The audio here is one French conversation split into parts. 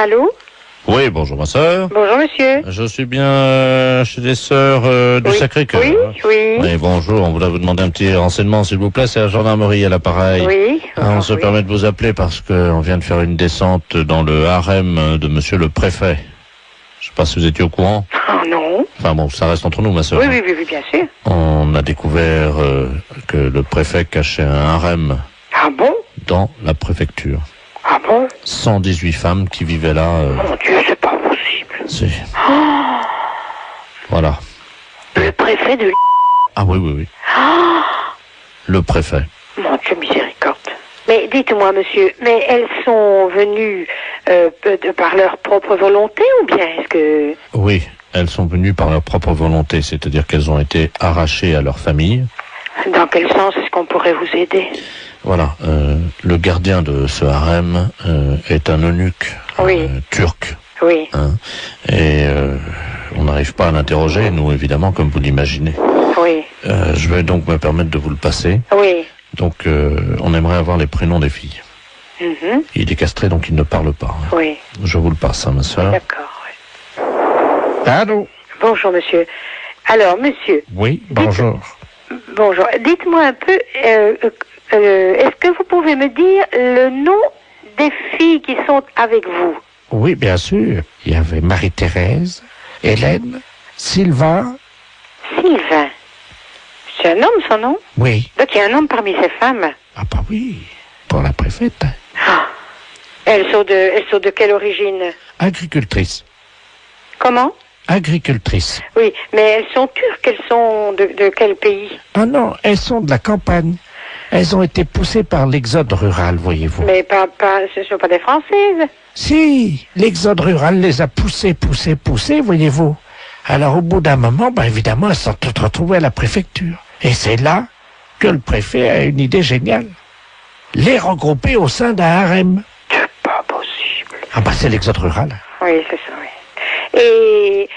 Allô? Oui, bonjour ma sœur. Bonjour monsieur. Je suis bien chez les sœurs du Oui. Sacré-Cœur. Oui, oui. Oui, bonjour, on voudrait vous demander un petit renseignement s'il vous plaît, c'est la gendarmerie à l'appareil. Oui. On se oui. permet de vous appeler parce qu'on vient de faire une descente dans le harem de monsieur le préfet. Je sais pas si vous étiez au courant. Oh non. Enfin bon, ça reste entre nous ma sœur. Oui, oui, oui, oui, bien sûr. On a découvert que le préfet cachait un harem Ah bon? dans la préfecture. Ah bon? 118 femmes qui vivaient là. Mon Dieu, c'est pas possible. C'est... Oh, Voilà. le préfet de... Ah oui, oui, oui. Oh, Le préfet. mon Dieu, miséricorde. Mais dites-moi, monsieur, mais elles sont venues par leur propre volonté ou bien est-ce que... Oui, elles sont venues par leur propre volonté, c'est-à-dire qu'elles ont été arrachées à leur famille. Dans quel sens est-ce qu'on pourrait vous aider? Voilà, le gardien de ce harem est un eunuque Oui. turc. Oui. Hein, et on n'arrive pas à l'interroger, nous, évidemment, comme vous l'imaginez. Oui. Je vais donc me permettre de vous le passer. Oui. Donc, on aimerait avoir les prénoms des filles. Mhm. Il est castré, donc il ne parle pas. Oui. Je vous le passe, hein, ma soeur. D'accord. Oui. Allô? Bonjour, monsieur. Alors, monsieur. Oui, bonjour. Bonjour. Dites-moi un peu, est-ce que vous pouvez me dire le nom des filles qui sont avec vous? Oui, bien sûr. Il y avait Marie-Thérèse, Hélène, Sylvain. Sylvain. C'est un homme, son nom? Oui. Donc il y a un homme parmi ces femmes. Ah bah oui, pour la préfète. Ah. Elles sont de quelle origine? Agricultrice. Comment? Agricultrice. Oui, mais elles sont turques, elles sont de quel pays? Ah non, elles sont de la campagne. Elles ont été poussées par l'exode rural, voyez-vous. Mais ce ne sont pas des Françaises. Si, l'exode rural les a poussées, voyez-vous. Alors au bout d'un moment, évidemment, elles sont toutes retrouvées à la préfecture. Et c'est là que le préfet a une idée géniale. Les regrouper au sein d'un harem. C'est pas possible. Ah c'est l'exode rural. Oui, c'est ça, oui. Et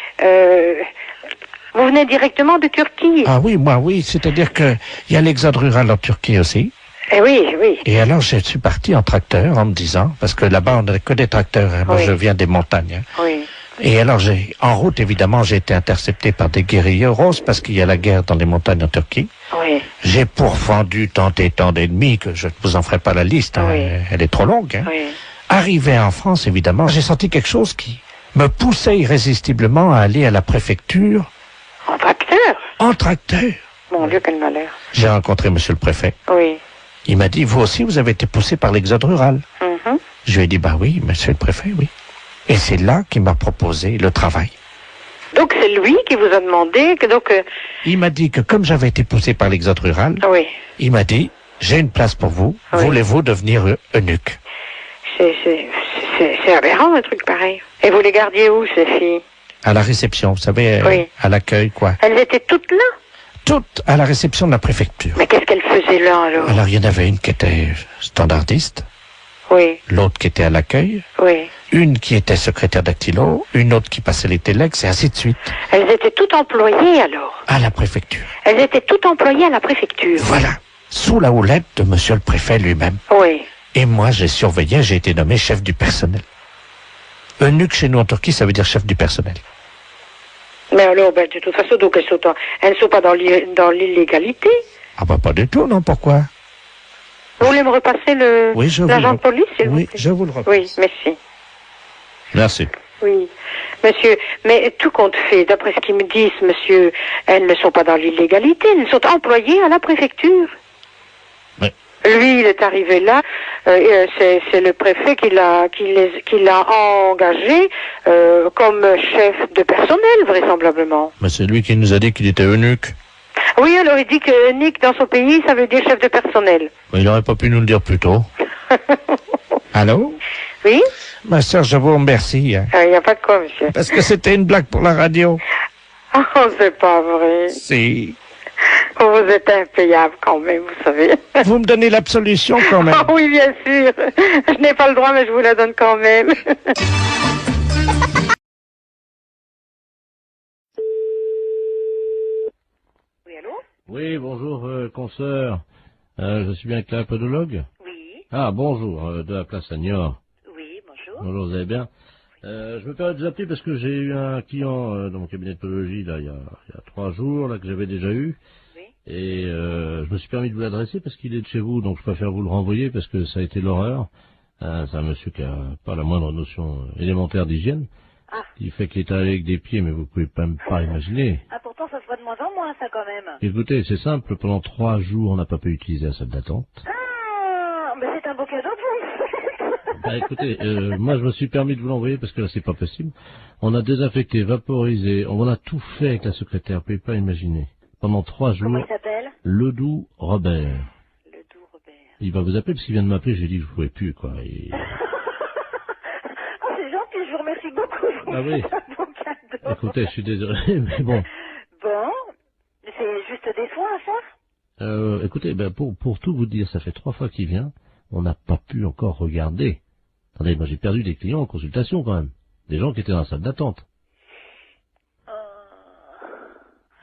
vous venez directement de Turquie? Ah oui, moi oui, c'est-à-dire que il y a l'exode rural en Turquie aussi. Eh oui, oui. Et alors je suis parti en tracteur en me disant, parce que là-bas on n'a que des tracteurs, hein. Moi Oui. je viens des montagnes. Hein. Oui. Et alors en route évidemment j'ai été intercepté par des guérilleros parce qu'il y a la guerre dans les montagnes en Turquie. Oui. J'ai pourfendu tant et tant d'ennemis que je ne vous en ferai pas la liste, hein. Oui. Elle est trop longue. Hein. Oui. Arrivé en France évidemment, j'ai senti quelque chose qui me poussait irrésistiblement à aller à la préfecture En tracteur? en tracteur. Mon Dieu, quel malheur. J'ai rencontré monsieur le préfet. Oui. Il m'a dit, vous aussi, vous avez été poussé par l'exode rural. Mhm. Je lui ai dit, oui, monsieur le préfet, oui. Et c'est là qu'il m'a proposé le travail. Donc c'est lui qui vous a demandé que Il m'a dit que comme j'avais été poussé par l'exode rural, oui. il m'a dit, j'ai une place pour vous, Oui. voulez-vous devenir eunuque? C'est aberrant un truc pareil. Et vous les gardiez où ces filles? À la réception, vous savez, Oui. à l'accueil, quoi. Elles étaient toutes là? Toutes à la réception de la préfecture. Mais qu'est-ce qu'elles faisaient là alors? Alors il y en avait une qui était standardiste, Oui, l'autre qui était à l'accueil, oui. une qui était secrétaire dactylo, une autre qui passait les téléx, et ainsi de suite, Elles étaient toutes employées alors? à la préfecture. Elles étaient toutes employées à la préfecture? Voilà, sous la houlette de monsieur le préfet lui-même. Oui. Et moi, j'ai surveillé, j'ai été nommé chef du personnel. Eunuque chez nous en Turquie, ça veut dire chef du personnel. Mais alors, de toute façon, donc elles ne sont pas dans l'illégalité. Ah pas du tout, non, pourquoi? Vous voulez me repasser Oui, je vous l'agent le- de police, s'il vous Oui, plaît? je vous le repasse. Oui, merci. Merci. Oui, monsieur, mais tout compte fait, d'après ce qu'ils me disent, monsieur, elles ne sont pas dans l'illégalité, elles sont employées à la préfecture. Oui. Lui, il est arrivé là, c'est le préfet qui l'a engagé comme chef de personnel, vraisemblablement. Mais c'est lui qui nous a dit qu'il était eunuque. Oui, alors il dit que Nick, dans son pays, ça veut dire chef de personnel. Mais il n'aurait pas pu nous le dire plus tôt. Allô? Oui? Ma sœur, je vous remercie, hein, Il n'y a pas de quoi, monsieur. parce que c'était une blague pour la radio. Oh, c'est pas vrai. Si. Vous êtes impayable quand même, vous savez. Vous me donnez l'absolution quand même. Ah oui, bien sûr. Je n'ai pas le droit, mais je vous la donne quand même. Oui, allô? Oui, bonjour, consoeur. Je suis bien avec la podologue. Oui, Ah, bonjour, de la place Agnor. oui, bonjour. Bonjour, vous allez bien? Je me permets de vous appeler parce que j'ai eu un client dans mon cabinet de podologie là, il y a 3 jours là, que j'avais déjà eu. Oui. Et je me suis permis de vous l'adresser parce qu'il est de chez vous, donc je préfère vous le renvoyer parce que ça a été l'horreur. C'est un monsieur qui a pas la moindre notion élémentaire d'hygiène. Ah. Il fait qu'il est avec des pieds, mais vous pouvez même pas imaginer. Ah, pourtant, ça se voit de moins en moins, ça, quand même. Écoutez, c'est simple, pendant 3 jours, on n'a pas pu utiliser la salle d'attente. Ah, mais c'est un beau cadeau pour vous. Bah écoutez, moi je me suis permis de vous l'envoyer parce que là c'est pas possible. On a désinfecté, vaporisé, on a tout fait avec la secrétaire, vous pouvez pas imaginer. Pendant 3 Comment jours, il s'appelle? Ledoux Robert. Le doux Robert. Il va vous appeler parce qu'il vient de m'appeler, j'ai dit que je pouvais plus, quoi. Et... Oh, c'est gentil, je vous remercie beaucoup. Ah oui. C'est un beau cadeau. Écoutez, je suis désolé, mais bon. Bon, c'est juste des soins à faire? Écoutez, ben pour tout vous dire, ça fait 3 fois qu'il vient, on n'a pas pu encore regarder. Attendez, moi j'ai perdu des clients en consultation quand même. Des gens qui étaient dans la salle d'attente.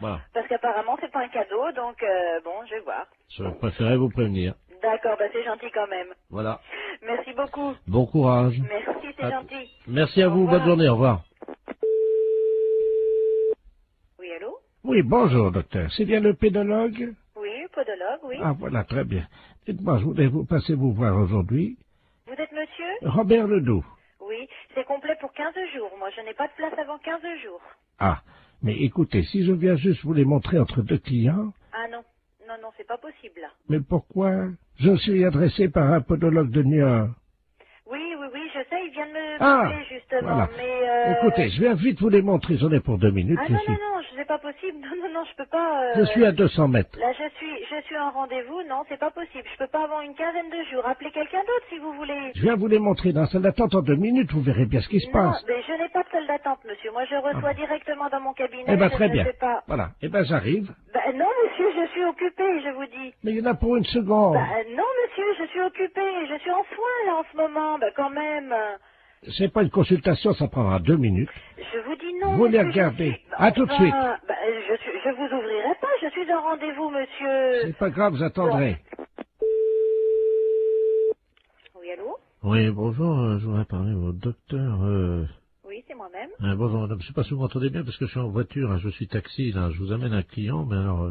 Voilà. Parce qu'apparemment, c'est pas un cadeau, donc bon, je vais voir. Je préférais vous prévenir. D'accord, bah c'est gentil quand même. Voilà. Merci beaucoup. Bon courage. Merci, c'est À- gentil. Merci à Au vous, revoir. bonne journée, au revoir. Oui, allô? Oui, bonjour, docteur. C'est bien le pédologue? Oui, podologue, oui. Ah, voilà, très bien. Dites-moi, je voulais vous passer vous voir aujourd'hui. Vous êtes monsieur? Robert Ledoux. Oui, c'est complet pour 15 jours. Moi, je n'ai pas de place avant 15 jours. Ah, mais écoutez, si je viens juste vous les montrer entre 2 clients, Ah non, non, non, c'est pas possible là. mais pourquoi? Je suis adressé par un podologue de Niort. Oui, oui, oui, je sais, il vient de me Ah, appeler justement, voilà. mais Écoutez, je viens vite vous les montrer, j'en ai pour 2 minutes. Ah je non, suis, non, non, c'est pas possible. Non, non, non, je peux pas... je suis à 200 mètres. Là, je suis en rendez-vous. Non, c'est pas possible. Je peux pas avoir une quinzaine de jours. Appelez quelqu'un d'autre si vous voulez. Je viens vous les montrer dans la salle d'attente en 2 minutes, vous verrez bien ce qui se Non, passe. mais je n'ai pas de salle d'attente, monsieur. Moi, je reçois directement dans mon cabinet. Eh ben, je très ne bien. sais pas. Voilà. Eh ben, j'arrive. Ben, non, monsieur, je suis occupée, je vous dis. Mais il y en a pour 1 seconde. Ben, non, monsieur, je suis occupée. Je suis en soins, là, en ce moment. Ben, quand même. C'est pas une consultation, ça prendra 2 minutes. Je vous dis non, Vous les monsieur, je regardez. suis- À tout de suite. Ben, je vous ouvrirai pas. Je suis en rendez-vous, monsieur. C'est pas grave, vous attendrez. Oui, allô? Oui, bonjour, je voudrais parler au docteur... Oui, c'est moi-même. bonjour madame, je sais pas si vous m'entendez bien parce que je suis en voiture, hein, je suis taxi, là, je vous amène un client, mais alors...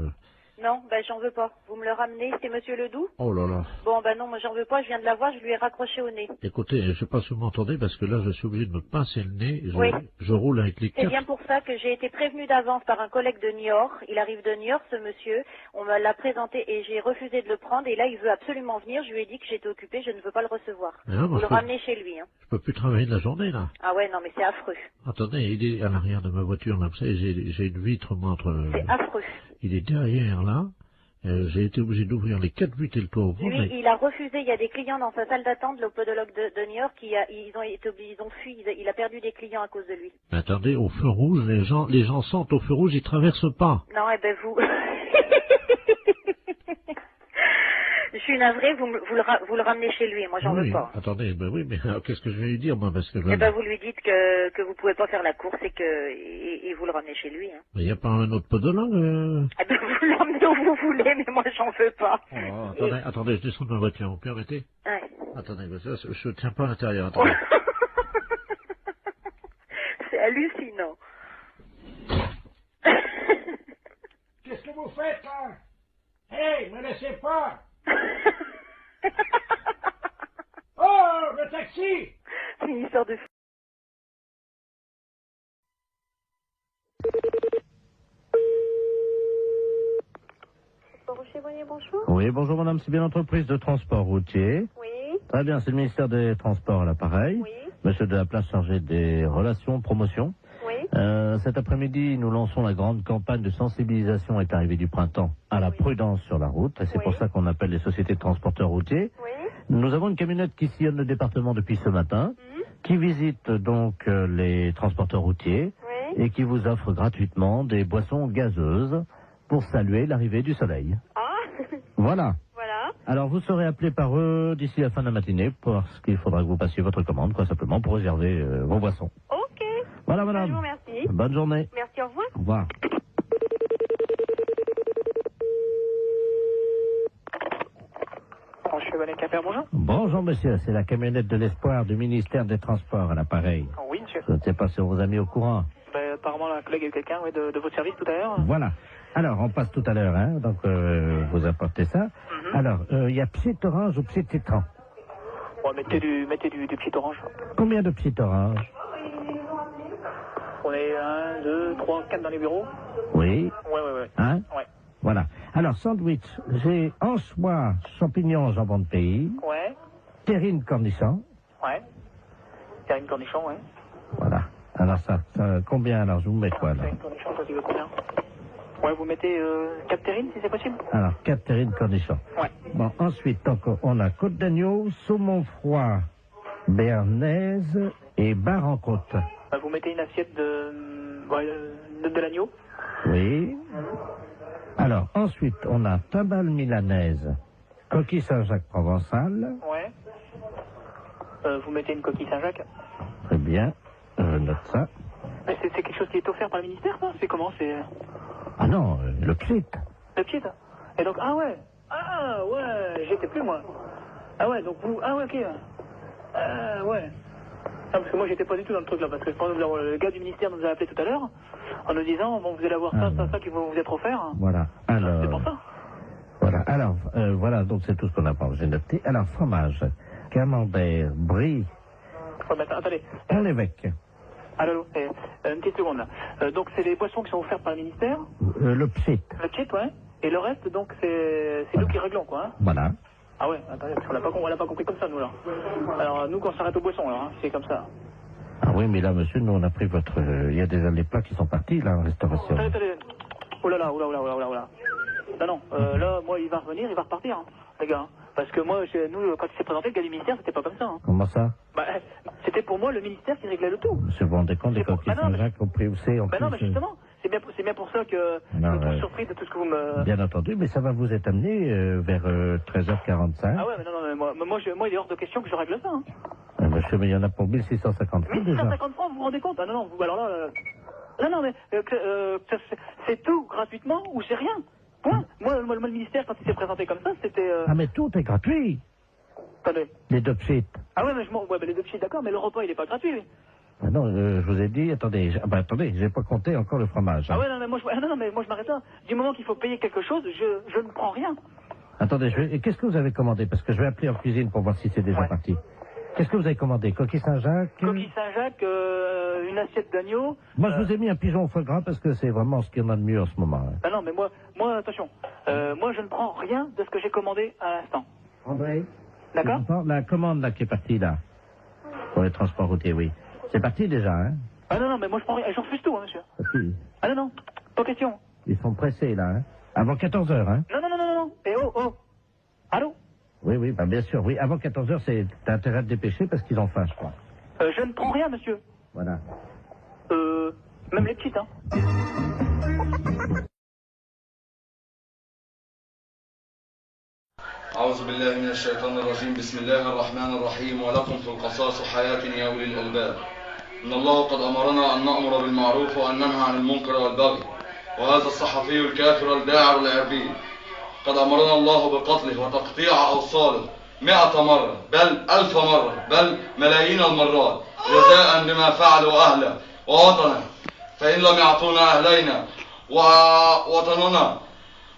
Non, ben j'en veux pas. Vous me le ramenez, c'est monsieur Ledoux? Oh là là. Bon, ben non, moi j'en veux pas, je viens de la voir, je lui ai raccroché au nez. Écoutez, je sais pas si vous m'entendez parce que là, je suis obligé de me pincer le nez. Oui. Je roule avec les C'est 4... bien pour ça que j'ai été prévenue d'avance par un collègue de Niort. Il arrive de Niort, ce monsieur. On me l'a présenté et j'ai refusé de le prendre. Et là, il veut absolument venir. Je lui ai dit que j'étais occupée, je ne veux pas le recevoir. Mais non, moi, Vous je le peux- ramenez chez lui. Hein. Je peux plus travailler de la journée, là. Ah ouais, non, mais c'est affreux. Attendez, il est à l'arrière de ma voiture, là, vous savez, j'ai une vitre, moi, entre... C'est affreux. Il est derrière, là. J'ai été obligé d'ouvrir les 4 vitres et le toit ouvert. Lui, il a refusé. Il y a des clients dans sa salle d'attente, le podologue de Niort, ils ont fui. Il a perdu des clients à cause de lui. Mais attendez, au feu rouge, les gens sentent au feu rouge, ils traversent pas. Non, eh ben vous... Je suis navrée, vous le ramenez chez lui, moi j'en Oui, veux pas. attendez, ben oui, mais alors, qu'est-ce que je vais lui dire, moi, parce que... Eh ben vous lui dites que vous pouvez pas faire la course et vous le ramenez chez lui. Hein. Il n'y a pas un autre podologue Eh ben vous l'emmenez où vous voulez, mais moi j'en veux pas. Oh, attendez, je descends de ma voiture, vous permettez? Ouais. Attendez, parce que là, je tiens pas à l'intérieur, attendez. C'est hallucinant. Qu'est-ce que vous faites, là? Hey, me laissez pas! Oh, le taxi! C'est une histoire de fou. Bonjour. Oui, bonjour madame, c'est bien l'entreprise de transport routier. Oui, Très bien, c'est le ministère des Transports à l'appareil. oui, Monsieur de la place chargé des relations, promotion. oui. Cet après-midi, nous lançons la grande campagne de sensibilisation avec l'arrivée du printemps à la prudence sur la route. Et c'est Oui. pour ça qu'on appelle les sociétés de transporteurs routiers. Oui. Nous avons une camionnette qui sillonne le département depuis ce matin, qui visite donc les transporteurs routiers Oui. et qui vous offre gratuitement des boissons gazeuses pour saluer l'arrivée du soleil. Ah, Voilà. voilà. Alors vous serez appelé par eux d'ici la fin de la matinée parce qu'il faudra que vous passiez votre commande, quoi, simplement pour réserver vos boissons. Ok. Voilà Je vous madame. remercie. Bonne journée. Merci, au revoir. Au revoir. Chevalet Caper, bonjour. Bonjour monsieur, c'est la camionnette de l'espoir du ministère des Transports à l'appareil. Oui, Oui, monsieur. Je ne sais pas si on vous a mis au courant. Ben, apparemment, la collègue a eu quelqu'un de votre service tout à l'heure. Voilà. Alors, on passe tout à l'heure, hein, donc vous apportez ça. Alors, il y a pied orange ou pied citron? Bon, mettez du pied orange. Combien de pieds orange? On est 1, 2, 3, 4 dans les bureaux. Oui. Ouais. Hein? Ouais. Voilà. Alors, sandwich, j'ai anchois, champignons, jambon de pays, Ouais. terrine cornichon. Ouais. Terrine cornichon, ouais. Voilà. Alors, ça combien, alors, je vous mets quoi, là? Terrine cornichon, ça, tu veux combien? Ouais, vous mettez 4 terrines, si c'est possible? Alors, 4 terrines cornichons. Ouais. Bon, ensuite, donc, on a côte d'agneau, saumon froid, béarnaise et bar en côte. Vous mettez une assiette de l'agneau. Oui. Alors, ensuite, on a tabale milanaise, coquille Saint-Jacques provençal. Ouais. Vous mettez une coquille Saint-Jacques. Très bien, je note ça. Mais c'est quelque chose qui est offert par le ministère, ça? C'est comment? C'est Ah non, le psit. le pied, ça. Et donc, ah ouais, j'étais plus, moi. Ah ouais, donc vous, ah ouais, ok. Ah ouais. Ah, parce que moi, j'étais pas du tout dans le truc, là, parce que le gars du ministère nous a appelé tout à l'heure, en nous disant, bon, vous allez avoir ça qui va vous être offert. Voilà, alors... C'est pour ça. Voilà, alors, voilà, donc c'est tout ce qu'on a pas, j'ai noté. Alors, fromage, camembert, brie, Ouais, mais attendez. on l'évêque, Allô, une petite seconde, là. Donc, c'est les boissons qui sont offertes par le ministère, le psit. le kit, ouais. Et le reste, donc, c'est nous qui réglons, quoi, hein. Voilà. Ah ouais, attendez, parce qu'on l'a pas compris comme ça, nous, là. Alors, nous, qu'on s'arrête aux boissons, alors, hein, c'est comme ça. Ah oui, mais là, monsieur, nous, on a pris votre... Il y a déjà les plats qui sont partis, là, en restauration. Attendez. Oh là là. Non, là, moi, il va revenir, il va repartir, hein, les gars. Hein. Parce que moi, nous, quand il s'est présenté, le gars du ministère, c'était pas comme ça. Hein. Comment ça? Bah, c'était pour moi le ministère qui réglait le tout. Monsieur, vous vous rendez compte des coquilles Saint-Jacques au prix où c'est, en Bah plus... non, mais justement, c'est bien pour ça que je Non, me trouve surpris de tout ce que vous me... Bien entendu, mais ça va vous être amené vers 13h45. Ah ouais, mais non, mais moi, il est hors de question que je règle ça. Hein. Monsieur, mais il y en a pour 1650 francs déjà. 1150 francs, vous vous rendez compte? Ah non, alors là... Non, mais c'est tout gratuitement ou c'est rien. Point. Moi, le ministère, quand il s'est présenté comme ça, c'était... Ah, mais tout est gratuit. Attendez. Les deux psites. Ah ouais, mais les deux petits, d'accord, mais le repas, il est pas gratuit, lui. Ah non, je vous ai dit, attendez, j'ai pas compté encore le fromage. Hein. Ah ouais, non, mais moi, je m'arrête là. Du moment qu'il faut payer quelque chose, je ne prends rien. Attendez, et qu'est-ce que vous avez commandé? Parce que je vais appeler en cuisine pour voir si c'est déjà parti. Qu'est-ce que vous avez commandé? Coquille Saint-Jacques? Coquille Saint-Jacques, une assiette d'agneau. Moi, je vous ai mis un pigeon au foie gras parce que c'est vraiment ce qu'il y en a de mieux en ce moment. Hein. Ah non, mais moi, attention. Moi, je ne prends rien de ce que j'ai commandé à l'instant. André? D'accord? La commande là qui est partie là, pour les transports routiers, oui. C'est parti déjà, hein? Ah non, mais moi, je prends rien. Je refuse tout, hein, monsieur. Parti. Ah non, pas question. Ils sont pressés là, hein? Avant 14h, hein? Non. Et oh. Allô? Oui, bah bien sûr, oui. Avant 14h, t'as intérêt à te dépêcher parce qu'ils ont faim, je crois. Je ne prends rien, monsieur. Voilà. Même les petites, hein. أعوذ بالله من الشيطان الرجيم بسم الله الرحمن الرحيم ولكم في القصاص حياة يا أولي الألباب إن الله قد أمرنا أن نأمر بالمعروف وأن ننهى عن المنكر والبغي وهذا الصحفي الكافر الداعر العربي قد أمرنا الله بقتله وتقطيع أوصاله 100 مرة بل 1000 مرة بل ملايين المرات جزاء بما فعلوا أهله ووطنه فإن لم يعطونا أهلينا ووطننا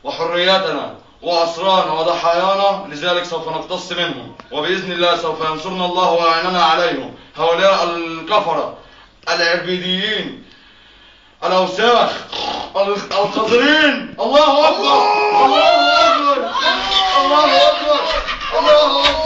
وحرياتنا وأسرانا وضحايانا لذلك سوف نقتص منهم وبإذن الله سوف ينصرنا الله ويعيننا عليهم هؤلاء الكفرة العربيديين الأوساخ القذرين. الله أكبر الله أكبر الله أكبر الله أكبر.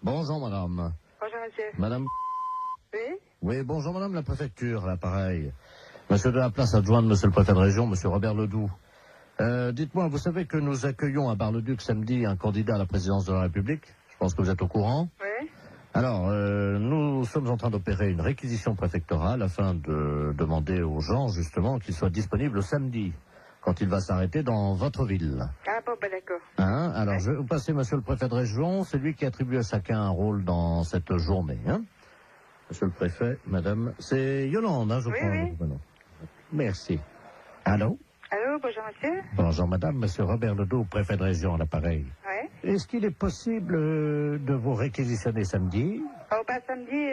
Bonjour madame. Bonjour, monsieur. Madame. Oui? Oui, bonjour madame la préfecture, là pareil. Monsieur de la place adjoint de monsieur le préfet de région, monsieur Robert Ledoux. Dites-moi, vous savez que nous accueillons à Bar-le-Duc samedi un candidat à la présidence de la République? Je pense que vous êtes au courant. Oui? Alors, nous sommes en train d'opérer une réquisition préfectorale afin de demander aux gens, justement, qu'ils soient disponibles samedi, quand il va s'arrêter dans votre ville. Ah bon, ben d'accord. Hein? Alors, je vais vous passer monsieur le préfet de région, c'est lui qui attribue à chacun un rôle dans cette journée. Hein? Monsieur le préfet, madame, c'est Yolande, hein, je crois. Oui. Bon. Merci. Allô? Allô, bonjour, monsieur. Bonjour madame, monsieur Robert Ledoux, préfet de région à l'appareil. Oui? Est-ce qu'il est possible de vous réquisitionner samedi? Oh, ben samedi,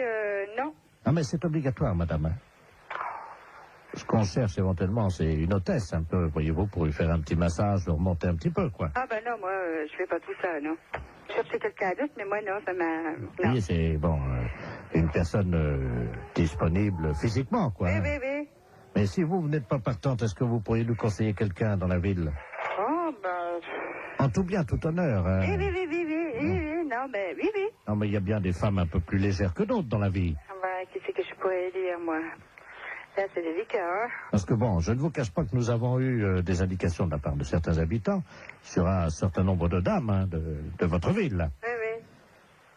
non. Ah mais c'est obligatoire madame. Hein? Ce qu'on cherche éventuellement, c'est une hôtesse un peu, voyez-vous, pour lui faire un petit massage, le remonter un petit peu, quoi. Ah ben non, moi, je fais pas tout ça, non. Je cherchais quelqu'un d'autre, mais moi, non, ça m'a... Non. Oui, c'est, bon, une personne disponible physiquement, quoi. Oui, hein. oui, oui. Mais si vous n'êtes pas partante, est-ce que vous pourriez nous conseiller quelqu'un dans la ville? Oh, ben... En tout bien, tout honneur. Hein. Oui, non, mais oui. Non, mais il y a bien des femmes un peu plus légères que d'autres dans la vie. Ah ben, qu'est-ce que je pourrais dire, moi? Là, c'est délicat, hein? Parce que bon, je ne vous cache pas que nous avons eu des indications de la part de certains habitants sur un certain nombre de dames hein, de votre ville. Là. Oui.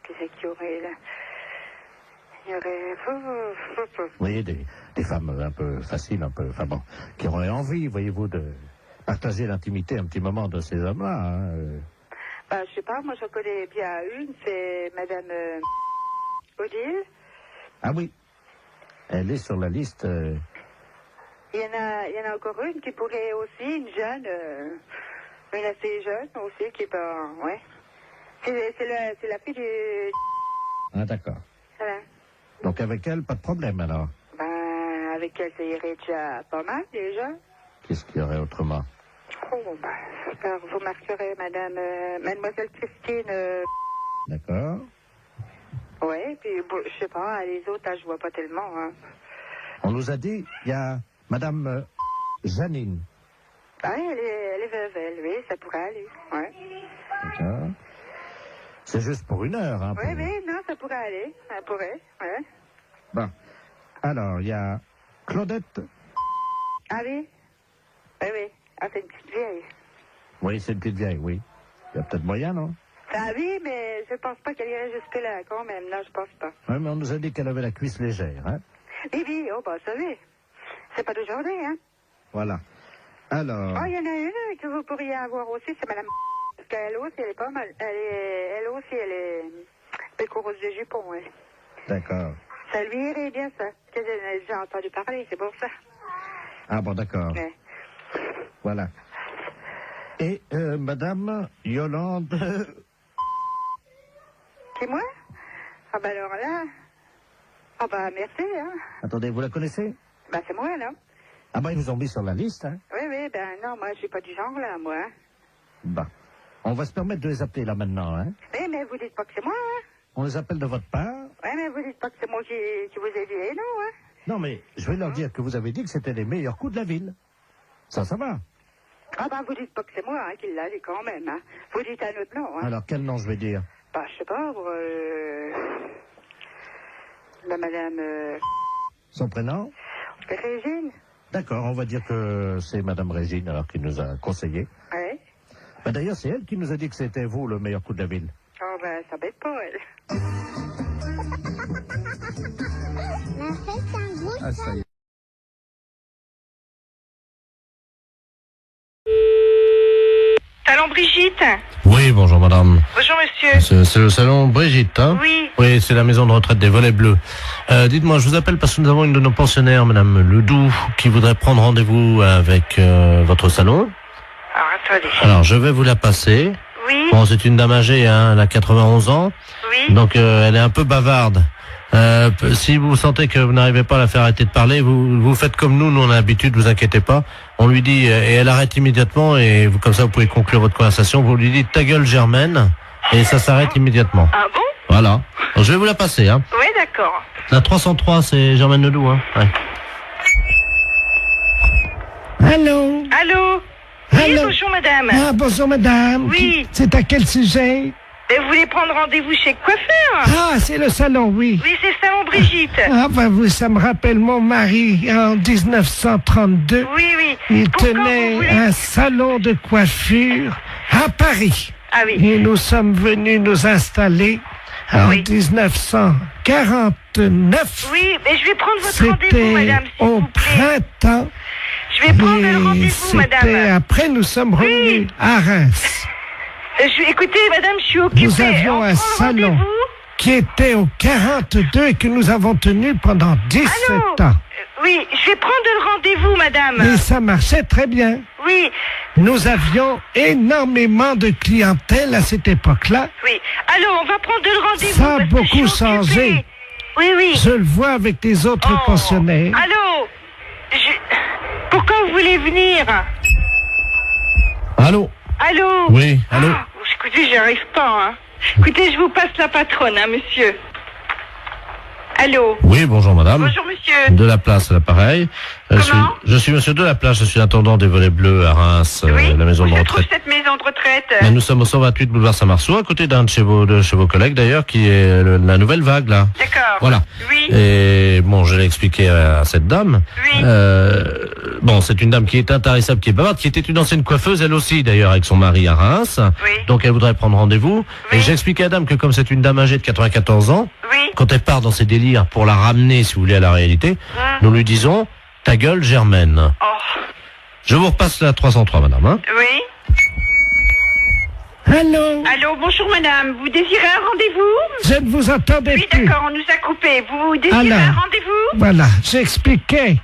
Qu'est-ce qu'il y aurait, là? Il y aurait... Vous voyez, des femmes un peu faciles, un peu... Enfin bon, qui auraient envie, voyez-vous, de partager l'intimité un petit moment de ces hommes-là. Hein. Ben, je sais pas, moi, je connais bien une, c'est Madame Odile. Ah oui, elle est sur la liste... Il y en a encore une qui pourrait aussi, une jeune, une assez jeune aussi, qui est pas... Ouais. C'est la fille du... Ah d'accord. Voilà. Donc avec elle, pas de problème alors. Ben, avec elle, ça irait déjà pas mal, déjà. Qu'est-ce qu'il y aurait autrement? Oh, ben, alors, vous marquerez Mademoiselle Christine... D'accord. Ouais, puis, bon, je sais pas, les autres, là, je vois pas tellement, hein. On nous a dit, il y a Madame Janine. Ah, elle est veuve, elle, oui, ça pourrait aller, ouais. D'accord. C'est juste pour une heure, hein. Oui, non, ça pourrait aller, ça pourrait, ouais. Bon. Alors, il y a Claudette. Ah oui? Oui. Ah, c'est une petite vieille. Oui, c'est une petite vieille, oui. Il y a peut-être moyen, non? Ah oui, mais je pense pas qu'elle irait jusque-là, quand même. Non, je pense pas. Oui, mais on nous a dit qu'elle avait la cuisse légère, hein. Oui, oh, bah, ça oui. C'est pas d'aujourd'hui, hein. Voilà. Alors... Oh, il y en a une que vous pourriez avoir aussi, c'est Madame... Parce qu'elle aussi, elle est pas mal. Elle aussi, elle est pécoureuse de jupon, oui. D'accord. Ça lui irait bien, ça. Parce que j'ai déjà entendu parler, c'est pour ça. Ah bon, d'accord. Ouais. Voilà. Et Madame Yolande... C'est moi? Ah bah alors là... Ah bah merci, hein. Attendez, vous la connaissez? Bah c'est moi, non? Ah bah ils vous ont mis sur la liste, hein. Oui, ben non, moi je suis pas du genre là, moi. Bah, on va se permettre de les appeler là maintenant, hein. Oui, mais vous dites pas que c'est moi, hein. On les appelle de votre part. Oui, mais vous dites pas que c'est moi qui vous ai dit, non, hein. Non, mais je vais leur dire que vous avez dit que c'était les meilleurs coups de la ville. Ça va. Ah bah vous dites pas que c'est moi, hein, qui l'a dit quand même, hein. Vous dites un autre nom, hein. Alors, quel nom je vais dire? Bah, je sais pas, la madame... Son prénom? Régine. D'accord, on va dire que c'est Madame Régine, alors, qui nous a conseillé. Oui. Bah, d'ailleurs, c'est elle qui nous a dit que c'était vous, le meilleur coup de la ville. Oh, ben, ça bête pas, elle. Ah, ça y est. Salon Brigitte. Oui, bonjour madame. Bonjour monsieur. C'est le salon Brigitte, hein? Oui. Oui, c'est la maison de retraite des Volets Bleus. Dites-moi, je vous appelle parce que nous avons une de nos pensionnaires, madame Ledoux, qui voudrait prendre rendez-vous avec votre salon. Alors attendez. Alors, je vais vous la passer. Oui. Bon, c'est une dame âgée, hein, elle a 91 ans. Oui. Donc, elle est un peu bavarde. Si vous sentez que vous n'arrivez pas à la faire arrêter de parler, vous faites comme nous on a l'habitude, vous inquiétez pas. On lui dit, et elle arrête immédiatement, et vous, comme ça vous pouvez conclure votre conversation, vous lui dites ta gueule Germaine, et ça s'arrête immédiatement. Ah bon? Voilà. Alors, je vais vous la passer, hein. Oui, d'accord. La 303, c'est Germaine Ledoux, hein. Ouais. Allô? Allô? Oui, Allô? bonjour madame. Ah, bonjour madame. Oui. C'est à quel sujet? Mais vous voulez prendre rendez-vous chez le coiffeur? Ah, c'est le salon, oui. Oui, c'est le salon Brigitte. Ah, bah, ça me rappelle mon mari en 1932. Oui, oui. Il Pourquoi vous tenait voulez- un salon de coiffure à Paris. Ah oui. Et nous sommes venus nous installer en Oui. 1949. Oui, mais je vais prendre votre rendez-vous, C'était madame, s'il au vous plaît. printemps. Je vais prendre le Et rendez-vous, c'était madame. après, nous sommes revenus à Reims, Écoutez, madame, je suis occupée. Nous avions On un prend salon. rendez-vous. qui était au 42 et que nous avons tenu pendant 17 Allô? ans. Oui, je vais prendre le rendez-vous, madame. Et ça marchait très bien. Oui, Nous avions énormément de clientèle à cette époque-là. oui. Allô, on va prendre le rendez-vous. Ça a parce que je suis beaucoup changé. occupée. Oui, oui. Je le vois avec les autres Oh. pensionnaires. Allô? Pourquoi vous voulez venir? Allô? Allô? Oui, allô? Ah, écoutez, j'y arrive pas, hein. Écoutez, je vous passe la patronne, hein, monsieur. Allô? Oui, bonjour madame. Bonjour, monsieur. De la place à l'appareil. Comment? Je suis monsieur de la place, je suis intendant des volets bleus à Reims, Oui, la maison où de se trouve retraite. cette maison de retraite? Mais nous sommes au 128 boulevard Saint-Marceau, à côté d'un de chez vos collègues d'ailleurs, qui est la nouvelle vague là. D'accord. Voilà. Oui. Et bon, je l'ai expliqué à cette dame. Oui. Bon, c'est une dame qui est intarissable, qui est bavarde, qui était une ancienne coiffeuse, elle aussi d'ailleurs, avec son mari à Reims. Oui. Donc elle voudrait prendre rendez-vous. Oui. Et j'ai expliqué à la dame que comme c'est une dame âgée de 94 ans, Oui. quand elle part dans ses délires pour la ramener, si vous voulez, à la réalité, nous lui disons, ta gueule, Germaine. Oh. Je vous repasse la 303, madame. Hein. Oui. Allô? Allô, bonjour madame. Vous désirez un rendez-vous? Je ne vous entendais Oui, plus. d'accord, on nous a coupé. Vous désirez Alors. un rendez-vous? Voilà, j'expliquais.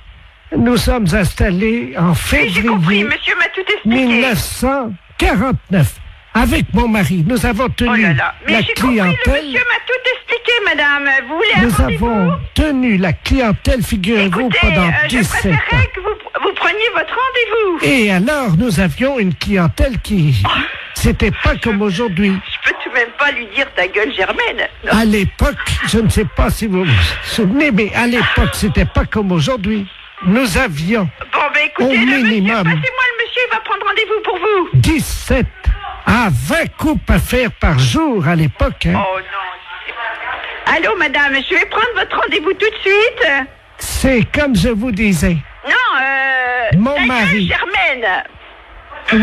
Nous sommes installés en Oui, j'ai compris. février Monsieur m'a tout expliqué. 1949. Avec mon mari, nous avons tenu Oh là là. Mais la j'ai compris, le clientèle. monsieur m'a tout expliqué, madame. Vous voulez un Nous rendez-vous? avons tenu la clientèle, figurez-vous, Écoutez, pendant je 17 ans. préférerais que vous preniez votre rendez-vous. Et alors, nous avions une clientèle qui... C'était pas comme aujourd'hui. Je peux tout de même pas lui dire ta gueule, Germaine. Non. À l'époque, je ne sais pas si vous vous souvenez, mais à l'époque, c'était pas comme aujourd'hui. Nous avions Bon, ben écoutez, Au le monsieur, minimum. passez-moi le monsieur, il va prendre rendez-vous pour vous. 17 à 20 coupes à faire par jour à l'époque. Hein. Oh non. Allô, madame, je vais prendre votre rendez-vous tout de suite. C'est comme je vous disais. Non, Mon ta gueule, mari. Germaine.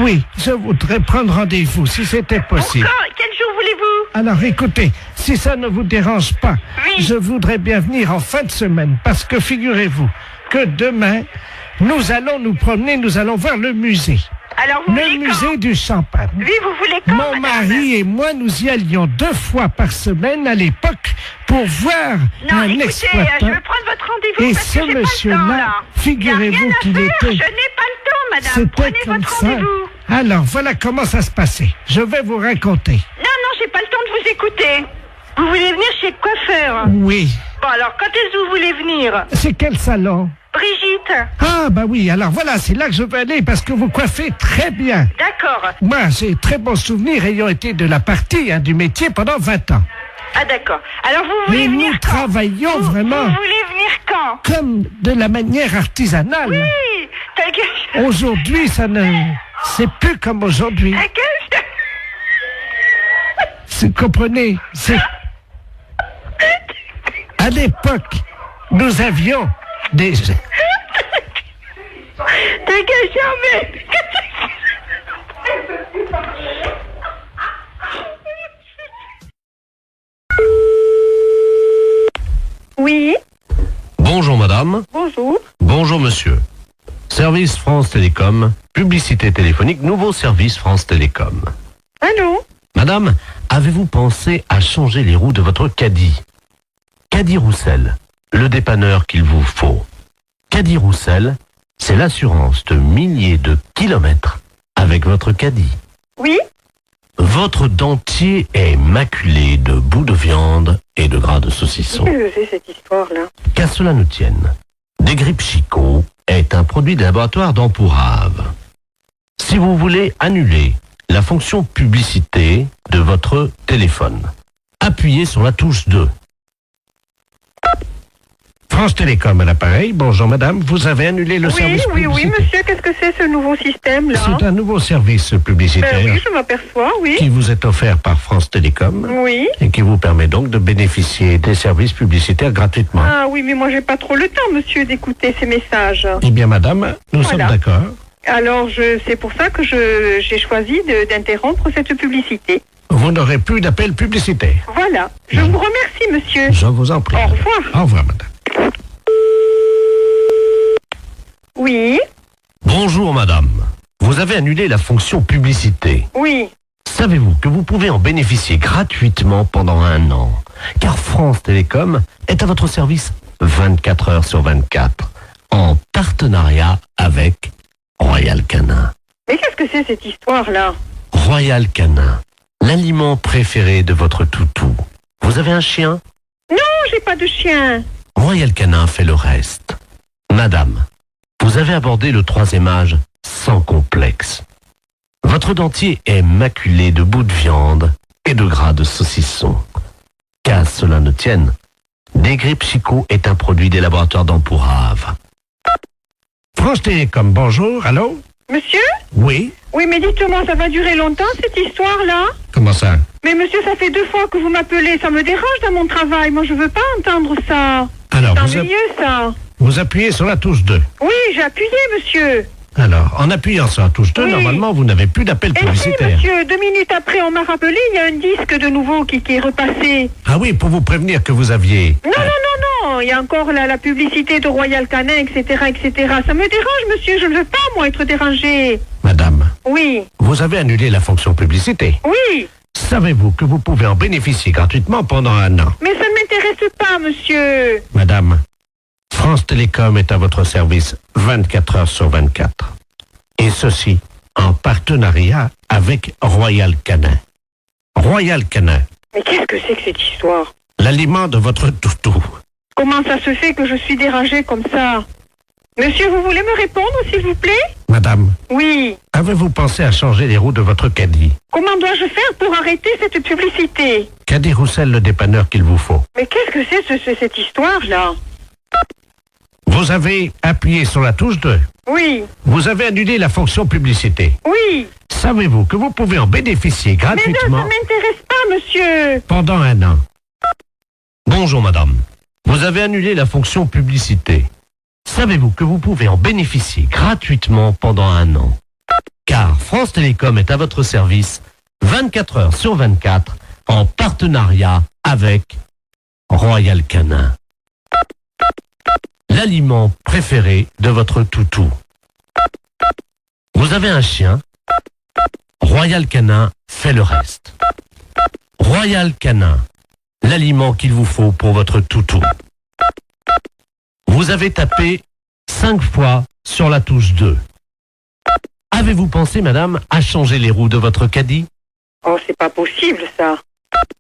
Oui, je voudrais prendre rendez-vous, si c'était possible. Quand? Quel jour voulez-vous? Alors écoutez, si ça ne vous dérange pas, Oui. je voudrais bien venir en fin de semaine, parce que figurez-vous que demain, nous allons nous promener, nous allons voir le musée. Alors, vous Le voulez musée quand? du champagne. Oui, vous voulez quand, Mon madame? mari et moi, nous y allions 2 fois par semaine à l'époque pour voir Non, un écoutez, exploitant. je vais prendre votre rendez-vous Et parce ce que j'ai pas le temps, monsieur-là, là. figurez-vous Y a rien à qu'il faire, était- Je n'ai pas le temps, madame. C'était Prenez comme votre ça. rendez-vous. Alors, voilà comment ça se passait. Je vais vous raconter. Non, j'ai pas le temps de vous écouter. Vous voulez venir chez le coiffeur? Oui. Bon, alors, quand est-ce que vous voulez venir? C'est quel salon? Brigitte. Ah, bah oui, alors voilà, c'est là que je veux aller parce que vous coiffez très bien. D'accord. Moi, j'ai très bons souvenirs ayant été de la partie, du métier pendant 20 ans. Ah, d'accord. Alors, vous voulez Et venir nous quand? travaillons Vous vraiment voulez venir quand? comme de la manière artisanale. Oui, ta gueule. Aujourd'hui, ça ne... C'est plus comme aujourd'hui. Ta gueule. Vous comprenez? C'est... À l'époque, nous avions des... Ta gueule, Germaine. Oui, Bonjour madame. bonjour. Bonjour monsieur. Service France Télécom, publicité téléphonique, nouveau service France Télécom. Allô? Madame, avez-vous pensé à changer les roues de votre caddie? Caddie Roussel, le dépanneur qu'il vous faut. Caddie Roussel, c'est l'assurance de milliers de kilomètres avec votre caddie. Oui? Votre dentier est maculé de bouts de viande et de gras de saucisson. Qu'est-ce que c'est cette histoire-là? Qu'à cela nous tienne, Desgrippes Chicot est un produit de laboratoire d'Empourave. Si vous voulez annuler la fonction publicité de votre téléphone, appuyez sur la touche 2. France Télécom à l'appareil. Bonjour madame, vous avez annulé le service Oui, publicitaire. monsieur, qu'est-ce que c'est ce nouveau système-là? C'est un nouveau service publicitaire Ben oui, je m'aperçois, oui. qui vous est offert par France Télécom Oui. et qui vous permet donc de bénéficier des services publicitaires gratuitement. Ah oui, mais moi j'ai pas trop le temps, monsieur, d'écouter ces messages. Eh bien madame, nous sommes d'accord. Alors, c'est pour ça que j'ai choisi d'interrompre cette publicité. Vous n'aurez plus d'appel publicitaire. Voilà. Je vous remercie, monsieur. Je vous en prie. Au revoir. Au revoir madame. Oui. Bonjour madame. Vous avez annulé la fonction publicité. Oui. Savez-vous que vous pouvez en bénéficier gratuitement pendant 1 an? Car France Télécom est à votre service 24 heures sur 24, en partenariat avec Royal Canin. Mais qu'est-ce que c'est cette histoire-là? Royal Canin, l'aliment préféré de votre toutou. Vous avez un chien? Non, j'ai pas de chien. Royal Canin fait le reste. Madame, vous avez abordé le 3e âge sans complexe. Votre dentier est maculé de bouts de viande et de gras de saucisson. Qu'à cela ne tienne, Desgrippes Chicot est un produit des laboratoires d'Empourave. France Télécom, bonjour, allô? Monsieur? Oui? Oui, mais dites-moi, ça va durer longtemps cette histoire-là? Comment ça? Mais monsieur, ça fait 2 fois que vous m'appelez, ça me dérange dans mon travail. Moi, je veux pas entendre ça. Alors, C'est ennuyeux, ça. vous appuyez sur la touche 2. Oui, j'ai appuyé, monsieur. Alors, en appuyant sur la touche 2, Oui. normalement, vous n'avez plus d'appel Et si, publicitaire. monsieur, 2 minutes après, on m'a rappelé, il y a un disque de nouveau qui est repassé. Ah oui, pour vous prévenir que vous aviez... Non, non, non, non, il y a encore la publicité de Royal Canin, etc., etc. Ça me dérange, monsieur, je ne veux pas, moi, être dérangé. Madame, Oui, vous avez annulé la fonction publicité. oui, Savez-vous que vous pouvez en bénéficier gratuitement pendant 1 an? mais ça ne m'intéresse pas, monsieur. Madame, France Télécom est à votre service 24 heures sur 24. Et ceci en partenariat avec Royal Canin. Royal Canin, Mais qu'est-ce que c'est que cette histoire? l'aliment de votre toutou. Comment ça se fait que je suis dérangée comme ça? Monsieur, vous voulez me répondre, s'il vous plaît? Madame, Oui. avez-vous pensé à changer les roues de votre caddie? Comment dois-je faire pour arrêter cette publicité? Caddie Roussel, le dépanneur qu'il vous faut. Mais qu'est-ce que c'est cette histoire-là? Vous avez appuyé sur la touche 2. Oui, Vous avez annulé la fonction publicité. oui. Savez-vous que vous pouvez en bénéficier Mais non, ça gratuitement m'intéresse pas, monsieur. pendant 1 an? Bonjour madame. Vous avez annulé la fonction publicité. Savez-vous que vous pouvez en bénéficier gratuitement pendant 1 an? Car France Télécom est à votre service 24 heures sur 24 en partenariat avec Royal Canin. L'aliment préféré de votre toutou. Vous avez un chien? Royal Canin fait le reste. Royal Canin, l'aliment qu'il vous faut pour votre toutou. Vous avez tapé 5 fois sur la touche 2. Avez-vous pensé, madame, à changer les roues de votre caddie? Oh, c'est pas possible, ça.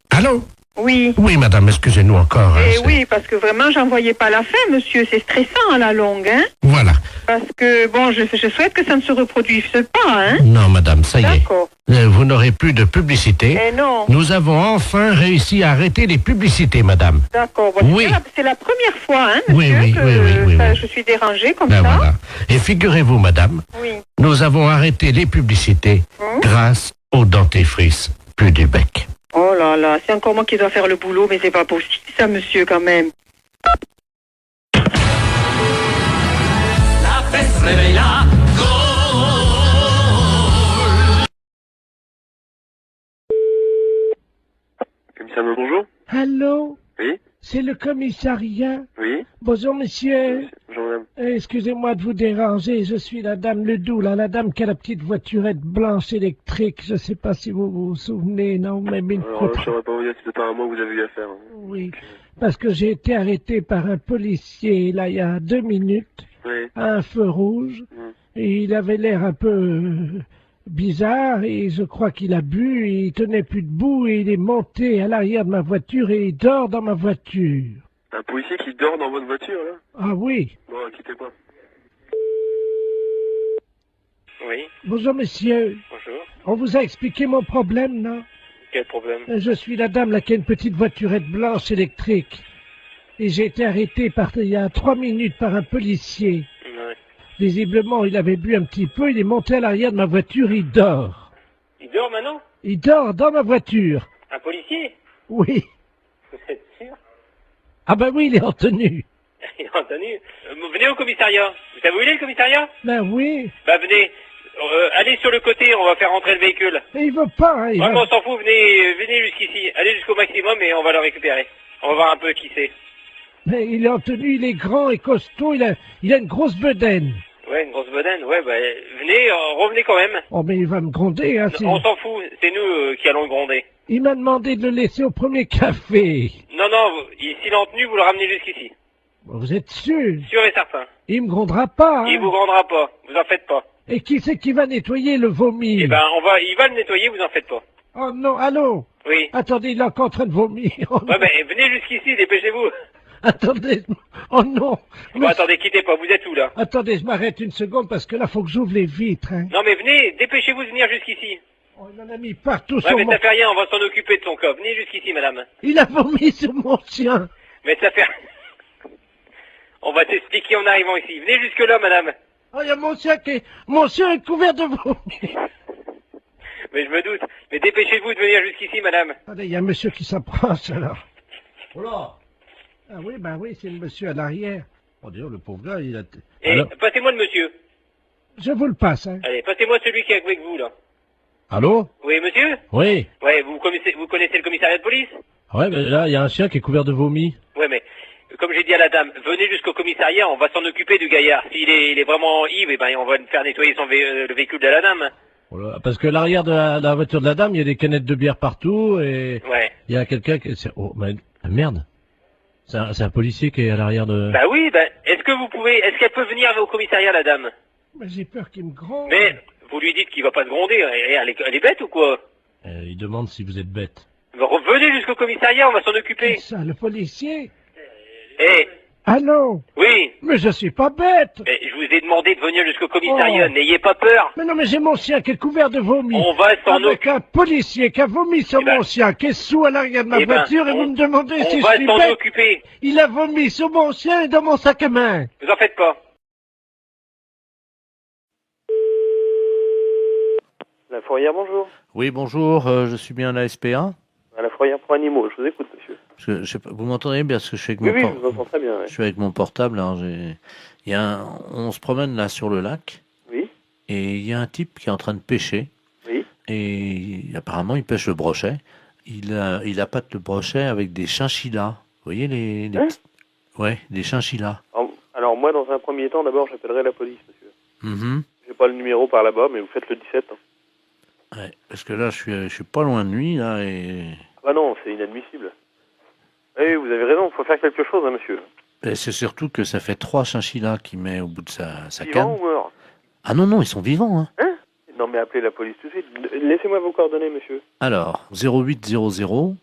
Allô? Oui. Oui, madame, excusez-nous encore. hein, Eh c'est- oui, parce que vraiment, j'en voyais pas la fin, monsieur. C'est stressant à la longue, hein. Voilà. Parce que, bon, je souhaite que ça ne se reproduise pas, hein. Non, madame, ça y est. D'accord. Vous n'aurez plus de publicité. Eh non. Nous avons enfin réussi à arrêter les publicités, madame. D'accord. Bon, Oui. c'est la première fois, hein, monsieur, Oui, oui, que oui, oui. je suis dérangée comme Ben ça. voilà. Et figurez-vous, madame, Oui. nous avons arrêté les publicités Hum. grâce au dentifrice plus du bec. Oh là là, c'est encore moi qui dois faire le boulot, mais c'est pas possible, ça, monsieur, quand même. La fête se réveille là. Commissaire, bonjour. Allô? Oui, C'est le commissariat. oui. Bonjour, monsieur. Bonjour, madame. Excusez-moi de vous déranger, je suis la dame Ledoux, là, la dame qui a la petite voiturette blanche électrique. Je sais pas si vous vous souvenez, non, mais une Alors, fois- je ne saurais pas vous dire si c'est pas à moi que vous avez eu affaire. Hein. Oui, parce que j'ai été arrêté par un policier, là, il y a 2 minutes, Oui. à un feu rouge, et il avait l'air un peu bizarre, et je crois qu'il a bu, et il tenait plus debout, et il est monté à l'arrière de ma voiture, et il dort dans ma voiture. Un policier qui dort dans votre voiture, là? Ah oui. Bon, quittez pas. Oui, Bonjour, monsieur. bonjour. On vous a expliqué mon problème, non? Quel problème? Je suis la dame là qui a une petite voiturette blanche électrique. Et j'ai été arrêté il y a 3 minutes par un policier. Ouais. Visiblement, il avait bu un petit peu, il est monté à l'arrière de ma voiture, il dort. Il dort maintenant? Il dort dans ma voiture. Un policier? Oui. Vous êtes sûr? Ah ben oui, il est en tenue. Il est en tenue. Venez au commissariat. Vous savez où il est le commissariat? Ben oui. Bah venez. Allez sur le côté, on va faire rentrer le véhicule. Mais il veut pas, hein, Ouais, mais on s'en fout, venez jusqu'ici. Allez jusqu'au maximum et on va le récupérer. On va voir un peu qui c'est. Mais il est en tenue, il est grand et costaud, il a une grosse bedaine. Ouais, une grosse bedaine, ouais, bah venez, revenez quand même. Oh mais il va me gronder, hein. On s'en fout, c'est nous qui allons le gronder. Il m'a demandé de le laisser au premier café. Non, s'il est en tenue, vous le ramenez jusqu'ici. Vous êtes sûr? Sûr et certain. Il me grondera pas, hein. Il vous grondera pas, vous en faites pas. Et qui c'est qui va nettoyer le vomi? Eh ben, il va le nettoyer, vous en faites pas. Oh non, allô? Oui. Attendez, il est encore en train de vomir. Oh, ouais, mais venez jusqu'ici, dépêchez-vous. attendez, oh non. Bon, attendez, quittez pas, vous êtes où, là? Attendez, je m'arrête une seconde parce que là, faut que j'ouvre les vitres, hein. Non, mais venez, dépêcez-vous de venir jusqu'ici. Oh, il en a mis partout Ouais, sur mais mon... ça fait rien, on va s'en occuper de son cas. Venez jusqu'ici, madame. Il a vomi sur mon chien. Mais ça fait... On va t'expliquer en arrivant ici. Venez jusque-là, madame. Oh, il y a mon chien mon chien est couvert de vomi. Mais je me doute. Mais dépêchez-vous de venir jusqu'ici, madame. Attendez, il y a un monsieur qui s'approche, alors. Oh là. Ah oui, ben oui, c'est le monsieur à l'arrière. Oh, Dieu, le pauvre gars, il a... Et Alors, passez-moi le monsieur. je vous le passe, hein. Allez, passez-moi celui qui est avec vous, là. Allô? Oui, monsieur? Oui. Ouais, vous connaissez le commissariat de police? Ouais, mais là, il y a un chien qui est couvert de vomi. Ouais, mais comme j'ai dit à la dame, venez jusqu'au commissariat, on va s'en occuper du gaillard. S'il est vraiment ivre, eh ben, on va faire nettoyer le véhicule de la dame. Voilà, parce que l'arrière de la voiture de la dame, il y a des canettes de bière partout et Ouais. il y a quelqu'un qui... Oh, mais merde. C'est un policier qui est à l'arrière de... Bah oui, est-ce qu'elle peut venir au commissariat, la dame? Mais j'ai peur qu'il me gronde. Mais vous lui dites qu'il va pas se gronder, elle est bête ou quoi? Il demande si vous êtes bête. Venez jusqu'au commissariat, on va s'en occuper. Ça, le policier? Eh, Allô? oui, Mais je suis pas bête. mais je vous ai demandé de venir jusqu'au commissariat, Oh. n'ayez pas peur. Mais non, mais j'ai mon chien qui est couvert de vomi. On va s'en Avec occuper. un policier qui a vomi sur Eh ben, mon chien, qui est sous à l'arrière de ma eh ben, voiture, et vous me demandez On si je va suis s'en bête. occuper, Il a vomi sur mon chien et dans mon sac à main. vous en faites pas. La fourrière, bonjour. Oui, bonjour, je suis bien à la SPA. À la fourrière pour animaux, je vous écoute, monsieur. Parce que, je sais pas, vous m'entendez bien parce que je suis avec Oui, mon oui, por- je vous entends très bien. Ouais. je suis avec mon portable. Alors on se promène là sur le lac Oui, et il y a un type qui est en train de pêcher oui. et apparemment il pêche le brochet. Il appâte le brochet avec des chinchillas. Vous voyez les Hein petits- Ouais, des chinchillas. Alors, moi, dans un premier temps, d'abord, j'appellerai la police, monsieur. Mhm. J'ai pas le numéro par là-bas, mais vous faites le 17. Hein. Ouais, parce que là je suis pas loin de lui là et Ah bah non, c'est inadmissible. Oui, vous avez raison, il faut faire quelque chose, hein, monsieur. c'est surtout que ça fait 3 chinchillas qu'il met au bout de sa Vivant canne. ou mort? Ah non, ils sont vivants. Hein. Hein? Non, mais appelez la police tout de suite. Laissez-moi vos coordonnées, monsieur. Alors, 0800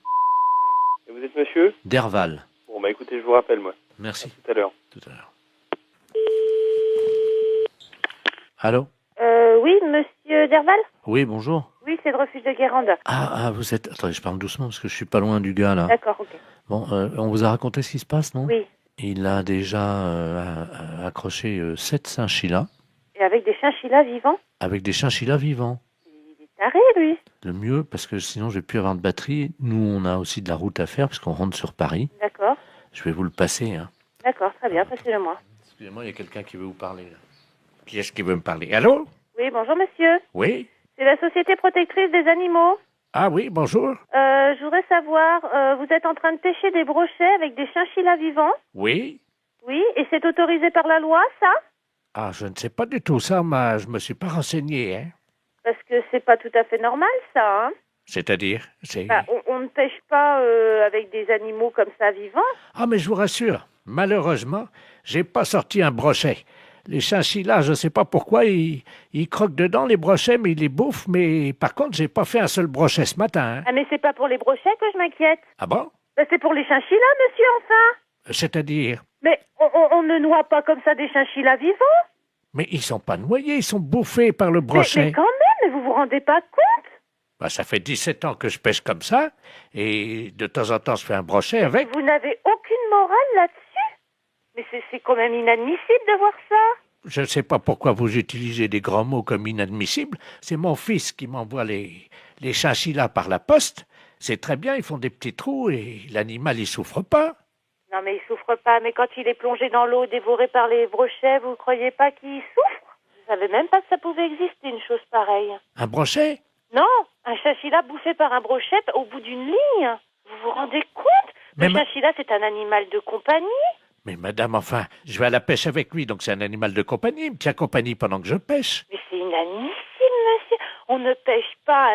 Et vous êtes monsieur? Derval. Bon, bah écoutez, je vous rappelle, moi. Merci. Tout à l'heure. Tout à l'heure. Allô? Oui, monsieur Derval? Oui, bonjour. Oui, c'est le refuge de Guérande. Vous êtes... Attendez, je parle doucement parce que je suis pas loin du gars, là. D'accord, ok. Bon, on vous a raconté ce qui se passe, non? Oui. Il a déjà accroché 7 chinchillas Et avec des chinchillas vivants? avec des chinchillas vivants. Il est taré, lui. Le mieux, parce que sinon je vais plus avoir de batterie. Nous, on a aussi de la route à faire parce qu'on rentre sur Paris. D'accord. Je vais vous le passer. Hein. D'accord, très bien, passez-le-moi. Excusez-moi, il y a quelqu'un qui veut vous parler. Là. Qui est-ce qui veut me parler? Allô? Oui, bonjour, monsieur. Oui? C'est la Société Protectrice des Animaux. Ah oui, bonjour. Je voudrais savoir, vous êtes en train de pêcher des brochets avec des chinchillas vivants? Oui? Oui, et c'est autorisé par la loi, ça? Ah, je ne sais pas du tout ça, mais je me suis pas renseigné, hein. Parce que c'est pas tout à fait normal, ça, hein? C'est-à-dire, c'est... Bah, on ne pêche pas avec des animaux comme ça vivants. Ah, mais je vous rassure, malheureusement, j'ai pas sorti un brochet. Les chinchillas, je sais pas pourquoi, ils croquent dedans les brochets, mais ils les bouffent. Mais par contre, j'ai pas fait un seul brochet ce matin. Hein. Ah, mais c'est pas pour les brochets que je m'inquiète. Ah bon? Bah, c'est pour les chinchillas, monsieur, enfin. C'est-à-dire? Mais on ne noie pas comme ça des chinchillas vivants. Mais ils sont pas noyés, ils sont bouffés par le brochet. Mais quand même, mais vous vous rendez pas compte? Bah, ça fait 17 ans que je pêche comme ça, et de temps en temps, je fais un brochet avec. Vous n'avez aucune morale là-dessus? Mais c'est quand même inadmissible de voir ça. Je ne sais pas pourquoi vous utilisez des grands mots comme inadmissibles. C'est mon fils qui m'envoie les chinchillas par la poste. C'est très bien, ils font des petits trous et l'animal, il souffre pas. Non, mais il souffre pas. Mais quand il est plongé dans l'eau, dévoré par les brochets, vous croyez pas qu'il souffre? Je savais même pas que ça pouvait exister, une chose pareille. Un brochet? Non, un chinchilla bouffé par un brochet au bout d'une ligne. Vous vous rendez compte? Le chinchilla, c'est un animal de compagnie. Mais madame, enfin, je vais à la pêche avec lui, donc c'est un animal de compagnie. Il me tient compagnie pendant que je pêche. Mais c'est inadmissible, monsieur. On ne pêche pas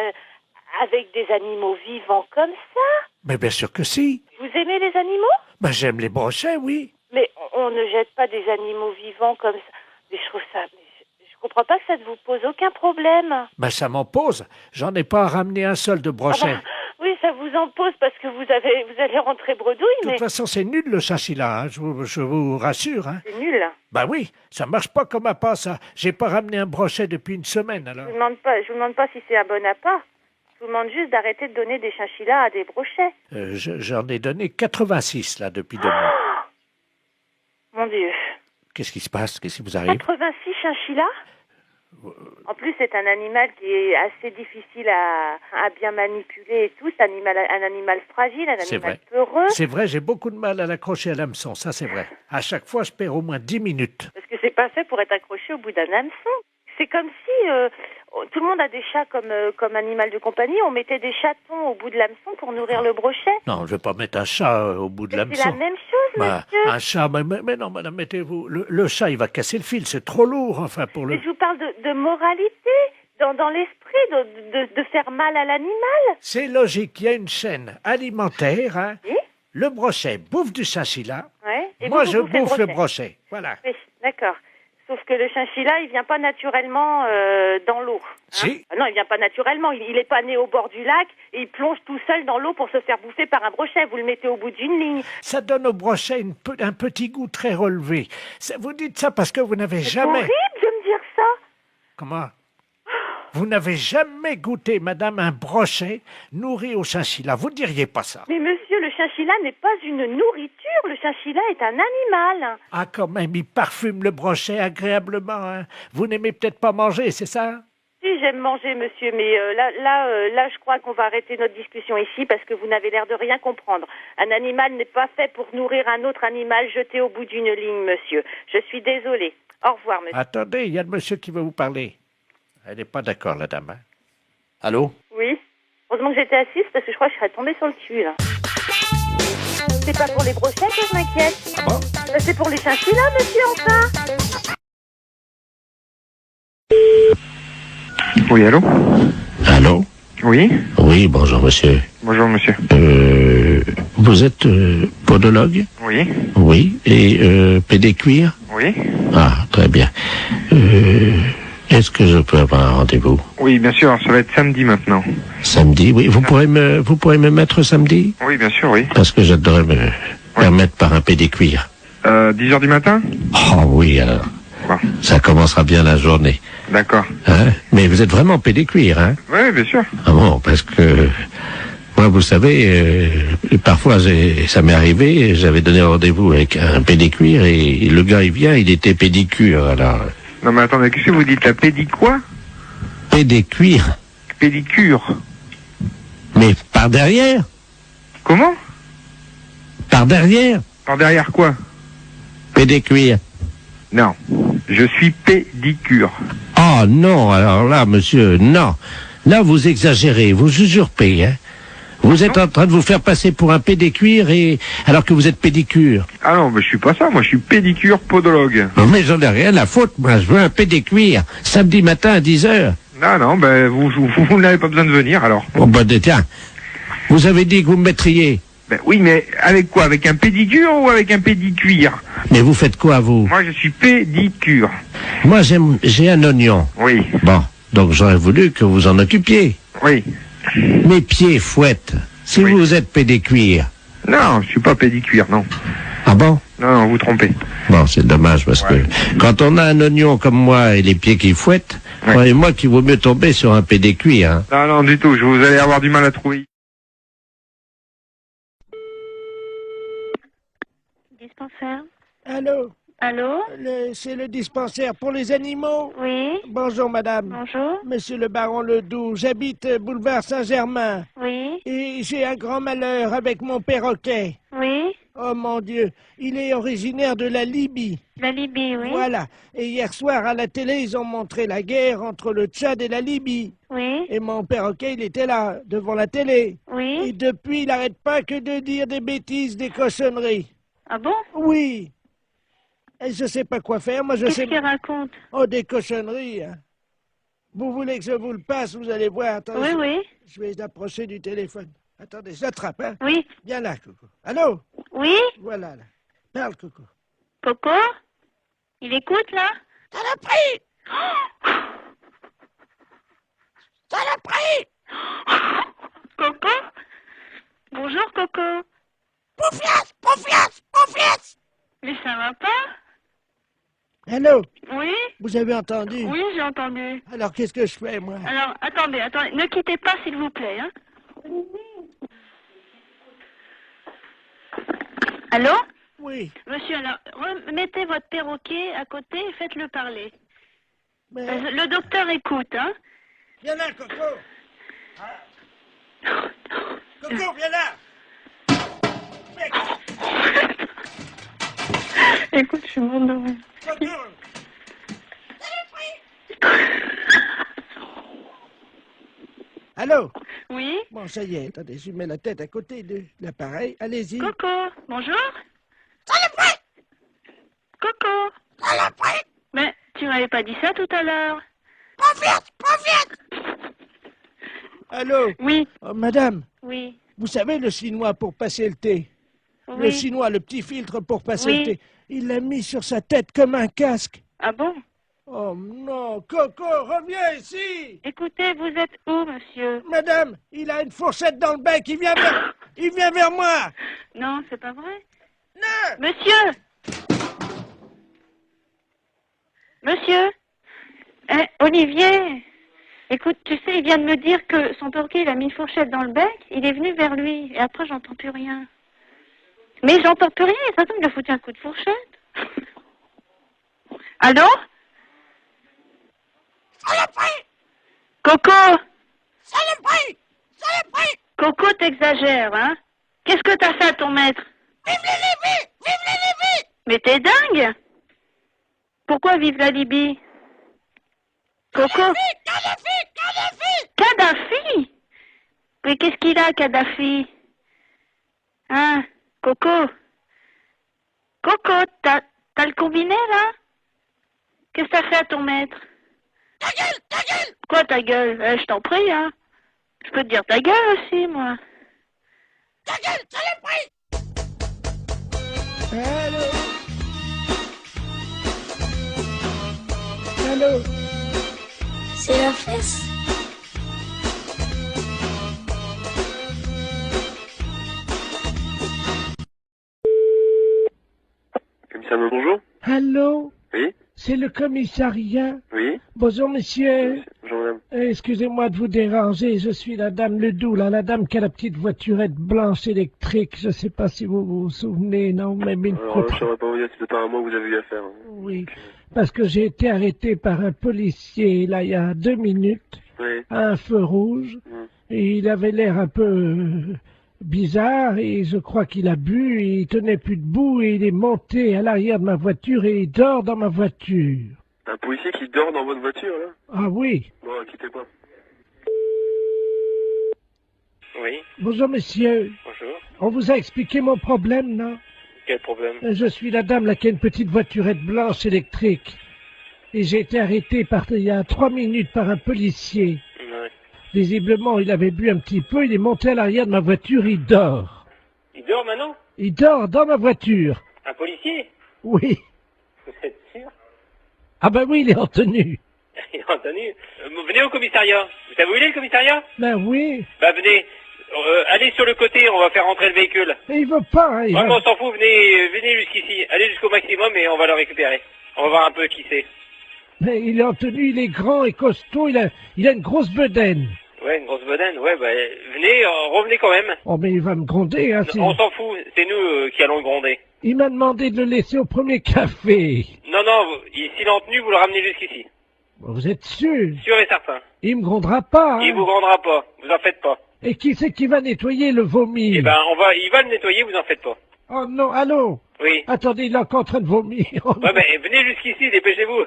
avec des animaux vivants comme ça. Mais bien sûr que si. Vous aimez les animaux? Ben, j'aime les brochets, oui. Mais on ne jette pas des animaux vivants comme ça. Mais je trouve ça... Je comprends pas que ça ne vous pose aucun problème. Ben, ça m'en pose. J'en ai pas ramené un seul de brochet. Ah bah, oui, ça vous en pose parce que vous allez rentrer bredouille, mais... De toute façon, c'est nul le chinchilla, hein, je vous rassure. Hein. C'est nul. Ben oui, ça marche pas comme appât, ça. J'ai pas ramené un brochet depuis une semaine, alors. Je vous demande pas si c'est un bon appât. Je vous demande juste d'arrêter de donner des chinchillas à des brochets. J'en ai donné 86, là, depuis 2 mois. Mon Dieu. Qu'est-ce qui se passe? Qu'est-ce qui vous arrive? 86 chinchillas? En plus, c'est un animal qui est assez difficile à bien manipuler et tout. C'est un animal fragile, un animal peureux. C'est vrai, j'ai beaucoup de mal à l'accrocher à l'hameçon, ça c'est vrai. À chaque fois, je perds au moins 10 minutes. Parce que c'est pas fait pour être accroché au bout d'un hameçon. C'est comme si tout le monde a des chats comme animal de compagnie. On mettait des chatons au bout de l'hameçon pour nourrir le brochet. Non, je vais pas mettre un chat au bout de l'hameçon. C'est la même chose, monsieur. Un chat, mais non, madame, mettez-vous... Le chat, il va casser le fil, c'est trop lourd, enfin, pour le... Mais je vous parle de moralité, dans l'esprit, de faire mal à l'animal. C'est logique, il y a une chaîne alimentaire, hein. Oui? Le brochet bouffe du chinchilla. Ouais. Et moi, je bouffe le brochet. Voilà. Oui, d'accord. Sauf que le chinchilla, il vient pas naturellement dans l'eau. Hein. Si. Non, il vient pas naturellement. Il est pas né au bord du lac et il plonge tout seul dans l'eau pour se faire bouffer par un brochet. Vous le mettez au bout d'une ligne. Ça donne au brochet un petit goût très relevé. Vous dites ça parce que vous n'avez jamais... C'est horrible de me dire ça. Comment? Vous n'avez jamais goûté, madame, un brochet nourri au chinchilla. Vous ne diriez pas ça. Mais monsieur, le chinchilla n'est pas une nourriture. Le chinchilla est un animal. Ah, quand même, il parfume le brochet agréablement. Hein. Vous n'aimez peut-être pas manger, c'est ça? Si, j'aime manger, monsieur, mais là, je crois qu'on va arrêter notre discussion ici parce que vous n'avez l'air de rien comprendre. Un animal n'est pas fait pour nourrir un autre animal jeté au bout d'une ligne, monsieur. Je suis désolée. Au revoir, monsieur. Attendez, il y a le monsieur qui veut vous parler. Elle n'est pas d'accord, la dame. Hein? Allô? Oui. Heureusement que j'étais assise parce que je crois que je serais tombée sur le cul, là. C'est pas pour les brochettes que je m'inquiète. Ah bon? C'est pour les chinchillas, monsieur, enfin. Oui, allô? Allô? Oui? Oui, bonjour, monsieur. Bonjour, monsieur. Vous êtes podologue? Oui. Oui. Et pédécuir? Oui. Ah, très bien. Est-ce que je peux avoir un rendez-vous? Oui, bien sûr, ça va être samedi maintenant. Samedi, oui. Vous pourrez me mettre samedi? Oui, bien sûr, oui. Parce que j'adorerais me permettre par un pédécuir. 10h du matin? Oh oui, alors. Bon. Ça commencera bien la journée. D'accord. Hein? Mais vous êtes vraiment pédécuir, hein? Oui, bien sûr. Ah bon, parce que... Moi, vous savez, parfois, ça m'est arrivé, j'avais donné rendez-vous avec un pédécuir et le gars, il vient, il était pédicure, alors... Non, mais attendez, qu'est-ce que vous dites, la quoi? Pédécuir. Pédicure. Mais par derrière? Comment? Par derrière? Par derrière quoi? Pédécuir. Non, je suis pédicure. Oh non, alors là, monsieur, non. Là, vous exagérez, vous usurpez, hein. Vous êtes en train de vous faire passer pour un pédécuir alors que vous êtes pédicure. Ah non, mais je suis pas ça, moi je suis pédicure podologue. Non, mais j'en ai rien à foutre, moi je veux un pédécuir, samedi matin à 10h. Non, ben vous n'avez pas besoin de venir alors. Bon, ben tiens, vous avez dit que vous me mettriez. Ben oui, mais avec quoi? Avec un pédicure ou avec un pédicuir? Mais vous faites quoi, vous? Moi je suis pédicure. Moi j'ai un oignon. Oui. Bon, donc j'aurais voulu que vous en occupiez. Oui. Mes pieds fouettent. Si vous êtes pédécuir. Non, je suis pas pédicure, non. Ah bon? Non, vous trompez. Bon, c'est dommage parce que quand on a un oignon comme moi et les pieds qui fouettent, Croyez-moi qu'il vaut mieux tomber sur un pédécuit, hein. Non, non, du tout. Vous allez avoir du mal à trouver. Dispensaire. Allô? Allô? C'est le dispensaire pour les animaux? Oui. Bonjour, madame. Bonjour. Monsieur le baron Ledoux, j'habite boulevard Saint-Germain. Oui. Et j'ai un grand malheur avec mon perroquet. Oui. Oh mon Dieu, il est originaire de la Libye. La Libye, oui. Voilà. Et hier soir, à la télé, ils ont montré la guerre entre le Tchad et la Libye. Oui. Et mon perroquet, il était là, devant la télé. Oui. Et depuis, il n'arrête pas que de dire des bêtises, des cochonneries. Ah bon? Oui. Et je sais pas quoi faire, moi je sais... Qu'est-ce qu'il raconte? Oh, des cochonneries, hein. Vous voulez que je vous le passe, vous allez voir. Attendez, Oui, oui. Je vais approcher du téléphone. Attendez, j'attrape, hein. Oui. Viens là, Coco. Allô? Oui. Voilà, là. Parle, Coco. Coco? Il écoute, là? Saloperie! Saloperie! Coco? Bonjour, Coco. Poufias! Poufias! Poufias! Mais ça va pas? Allô? Oui? Vous avez entendu? Oui, j'ai entendu. Alors, qu'est-ce que je fais, moi? Alors, attendez, ne quittez pas, s'il vous plaît, hein. Allô? Oui. Monsieur, alors, mettez votre perroquet à côté et faites-le parler. Mais... Le docteur écoute, hein. Viens là, Coco. Coco, viens là. Écoute, je suis morte de rire. Coco. Allô? Oui? Bon, ça y est, attendez, je mets la tête à côté de l'appareil. Allez-y. Coco, bonjour? Saloperie! Coco! Saloperie! Mais tu m'avais pas dit ça tout à l'heure. Profite! Profite! Allô? Oui. Oh, madame, Oui. vous savez le chinois pour passer le thé? Oui. Le chinois, le petit filtre pour passer Oui. le thé. Il l'a mis sur sa tête comme un casque. Ah bon? Oh non, Coco, reviens ici! Écoutez, vous êtes où, monsieur? Madame, il a une fourchette dans le bec, il vient vers moi! Non, c'est pas vrai. Non! Monsieur! Monsieur? Olivier! Écoute, tu sais, il vient de me dire que son perroquet, il a mis une fourchette dans le bec, il est venu vers lui, et après, j'entends plus rien. Mais j'entends plus rien, et ça tombe, il a foutu un coup de fourchette. Allô? Saloperie! Coco! Saloperie! Saloperie! Coco, t'exagères, hein? Qu'est-ce que t'as fait à ton maître? Vive la Libye! Vive la Libye! Mais t'es dingue! Pourquoi vive la Libye? Coco? Kadhafi! Kadhafi! Kadhafi? Mais qu'est-ce qu'il a, Kadhafi? Hein? Coco? Coco, t'as le combiné, là? Qu'est-ce que t'as fait à ton maître? Ta gueule! Ta gueule! Quoi, ta gueule? Je t'en prie, hein? Je peux te dire ta gueule aussi, moi. Ta gueule! Saloperie! Allô? Allô? C'est la fesse. Commissariat, bonjour. Allô? Oui. C'est le commissariat? Oui. Bonjour, monsieur. Bonjour, madame. Excusez-moi de vous déranger, je suis la dame Ledoux, là, la dame qui a la petite voiturette blanche électrique. Je sais pas si vous vous souvenez, non, mais une Alors, je ne saurais pas vous dire si c'est pas à moi que vous avez eu affaire. Oui, parce que j'ai été arrêté par un policier, là, il y a 2 minutes, Oui. à un feu rouge, et il avait l'air un peu bizarre, et je crois qu'il a bu, et il tenait plus debout, et il est monté à l'arrière de ma voiture, et il dort dans ma voiture. Un policier qui dort dans votre voiture, là? Ah oui. Bon, quittez pas. Oui. Bonjour, monsieur. Bonjour. On vous a expliqué mon problème, non? Quel problème? Je suis la dame là qui a une petite voiturette blanche électrique. Et j'ai été arrêté il y a 3 minutes par un policier. Ouais. Visiblement, il avait bu un petit peu, il est monté à l'arrière de ma voiture, il dort. Il dort maintenant? Il dort dans ma voiture. Un policier? Oui. Vous êtes sûr? Ah ben oui, il est en tenue. Il est en tenue. Venez au commissariat. Vous savez où il est, le commissariat? Ben oui. Bah venez. Allez sur le côté, on va faire rentrer le véhicule. Mais il veut pas. Hein, Ouais, mais on s'en fout, venez jusqu'ici. Allez jusqu'au maximum et on va le récupérer. On va voir un peu qui c'est. Mais il est en tenue, il est grand et costaud, il a une grosse bedaine. Ouais, une grosse bedaine, ouais, bah, venez, revenez quand même. Oh, mais il va me gronder, hein. On s'en fout, c'est nous qui allons le gronder. Il m'a demandé de le laisser au premier café. Non, non, s'il est en tenue, vous le ramenez jusqu'ici. Vous êtes sûr? Sûr et certain. Il me grondera pas, hein. Il vous grondera pas, vous en faites pas. Et qui c'est qui va nettoyer le vomi? Eh ben, il va le nettoyer, vous en faites pas. Oh non, allô? Oui. Attendez, il est encore en train de vomir. Oh, ouais, mais venez jusqu'ici, dépêchez-vous.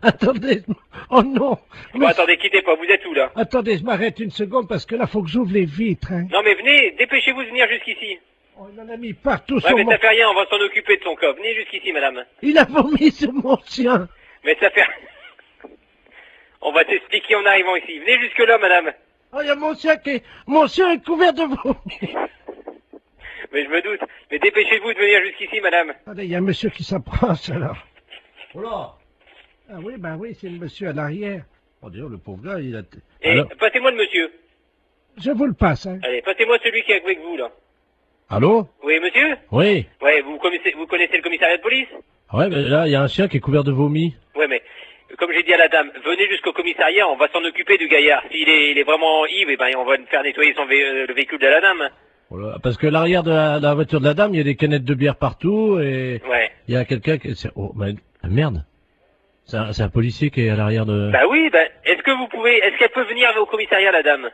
attendez, oh non. Bon, attendez, quittez pas, vous êtes où, là? Attendez, je m'arrête une seconde parce que là, faut que j'ouvre les vitres, hein. Non, mais venez, dépêchez-vous de venir jusqu'ici. Oh, il en a mis partout Ouais, sur mais mon... ça fait rien, on va s'en occuper de son cas. Venez jusqu'ici, madame. Il a vomi sur mon chien. Mais ça fait... On va t'expliquer en arrivant ici. Venez jusque-là, madame. Oh, il y a mon chien est couvert de vomi. Mais je me doute. Mais dépêchez-vous de venir jusqu'ici, madame. Attendez, il y a un monsieur qui s'approche, alors. Oh là. Ah oui, ben oui, c'est le monsieur à l'arrière. Oh, d'ailleurs, le pauvre gars, il a... Et passez-moi le monsieur. Je vous le passe, hein. Allez, passez-moi celui qui est avec vous, là. Allô? Oui, monsieur? Oui. Ouais, vous connaissez le commissariat de police? Ouais, mais là, il y a un chien qui est couvert de vomi. Ouais, mais, comme j'ai dit à la dame, venez jusqu'au commissariat, on va s'en occuper du gaillard. S'il est vraiment ivre, eh ben, on va faire nettoyer le véhicule de la dame. Voilà, parce que l'arrière de la voiture de la dame, il y a des canettes de bière partout et... Ouais. Il y a quelqu'un qui... Oh, mais merde. C'est un policier qui est à l'arrière de... Bah oui, bah, est-ce qu'elle peut venir au commissariat, la dame?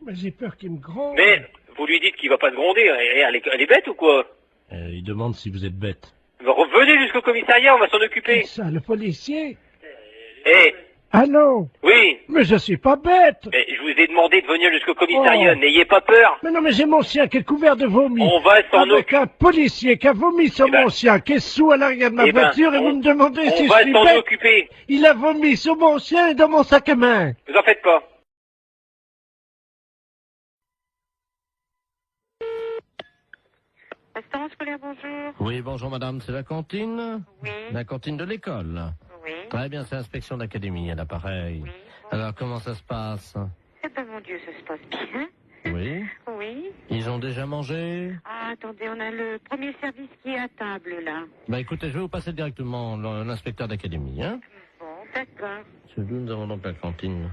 Mais j'ai peur qu'il me gronde. Mais, vous lui dites qu'il va pas se gronder, elle est bête ou quoi? Il demande si vous êtes bête. Venez jusqu'au commissariat, on va s'en occuper. C'est ça, le policier? Eh. Allô? Oui. Mais je suis pas bête. Mais je vous ai demandé de venir jusqu'au commissariat, Oh. n'ayez pas peur. Mais non, mais j'ai mon chien qui est couvert de vomi. On va s'en Avec un policier qui a vomi sur mon chien, qui est sous à l'arrière de ma voiture, et vous me demandez si je suis On va s'en bête. occuper. Il a vomi sur mon chien et dans mon sac à main. Vous en faites pas. Restaurant scolaire, bonjour. Oui, bonjour madame, c'est la cantine? Oui. La cantine de l'école? Oui. Très bien, c'est l'inspection d'académie à l'appareil. Oui. Alors, comment ça se passe? Eh ben, mon Dieu, ça se passe bien. Oui. Oui. Ils ont déjà mangé? Ah, attendez, on a le premier service qui est à table, là. Bah écoutez, je vais vous passer directement l'inspecteur d'académie, hein? Bon, d'accord. C'est d'où nous avons donc la cantine.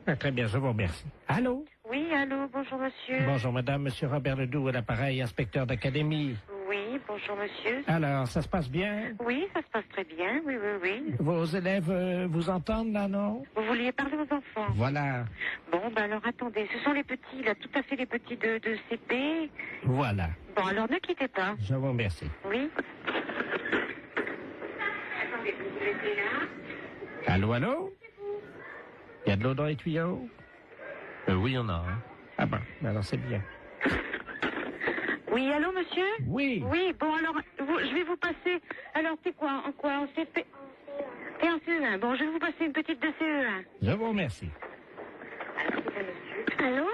Ah, très bien, je vous remercie. Allô? Oui, allô, bonjour, monsieur. Bonjour madame, monsieur Robert Ledoux à l'appareil, inspecteur d'académie. Oui, bonjour, monsieur. Alors, ça se passe bien? Oui, ça se passe très bien, oui, oui, oui. Vos élèves vous entendent là, non? Vous vouliez parler aux enfants? Voilà, Bon, ben alors, attendez, ce sont les petits, là, tout à fait les petits de CP. voilà. Bon, alors, ne quittez pas. Je vous remercie. Oui. Attendez, vous laissez là. Allô, allô? Il y a de l'eau dans les tuyaux? Oui, il y en a, hein. Ah ben, alors c'est bien. Oui, allô, monsieur? Oui. Oui, bon, alors, je vais vous passer... Alors, c'est quoi? En quoi? On s'est fait... Et en CE1. Bon, je vais vous passer une petite de CE1. Je vous remercie. Allô?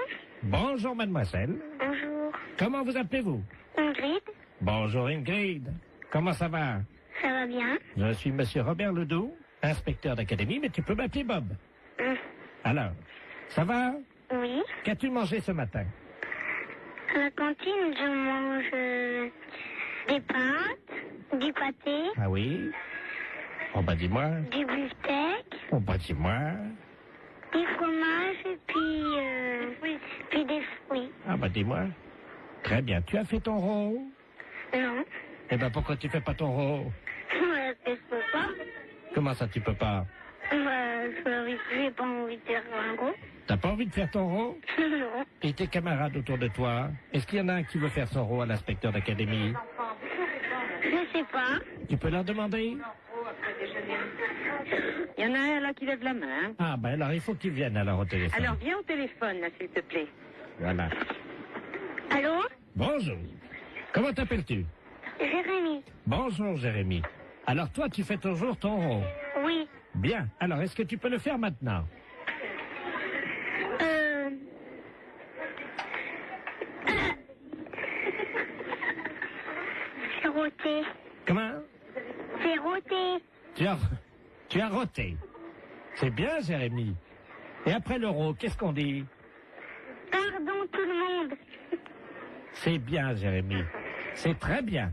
Bonjour mademoiselle. Bonjour. Comment vous appelez-vous? Ingrid? Bonjour Ingrid. Comment ça va? Ça va bien? Je suis monsieur Robert Ledoux, inspecteur d'académie, mais tu peux m'appeler Bob. Alors, ça va? Oui. Qu'as-tu mangé ce matin? À la cantine, je mange des pâtes, du pâté, Ah oui? Oh bah dis-moi. du beefsteak, Oh bah dis-moi. du fromage et puis des fruits. Ah bah dis-moi. Très bien. Tu as fait ton rôle? Non. Eh ben pourquoi tu fais pas ton rôle? Je peux pas. Comment ça tu peux pas? J'ai pas envie de faire un gros. T'as pas envie de faire ton rôle? Non. Et tes camarades autour de toi? Est-ce qu'il y en a un qui veut faire son rôle à l'inspecteur d'académie? Je sais pas. Tu peux leur demander? Il y en a un là qui lève la main. Ah ben alors il faut qu'ils viennent alors au téléphone. Alors viens au téléphone là s'il te plaît. Voilà. Allô? Bonjour. Comment t'appelles-tu? Jérémy. Bonjour Jérémy. Alors toi tu fais toujours ton rôle? Oui. Bien. Alors est-ce que tu peux le faire maintenant? C'est roté. Comment? C'est roté. Tu as roté. C'est bien Jérémy. Et après l'euro, qu'est-ce qu'on dit? Pardon tout le monde. C'est bien Jérémy. C'est très bien.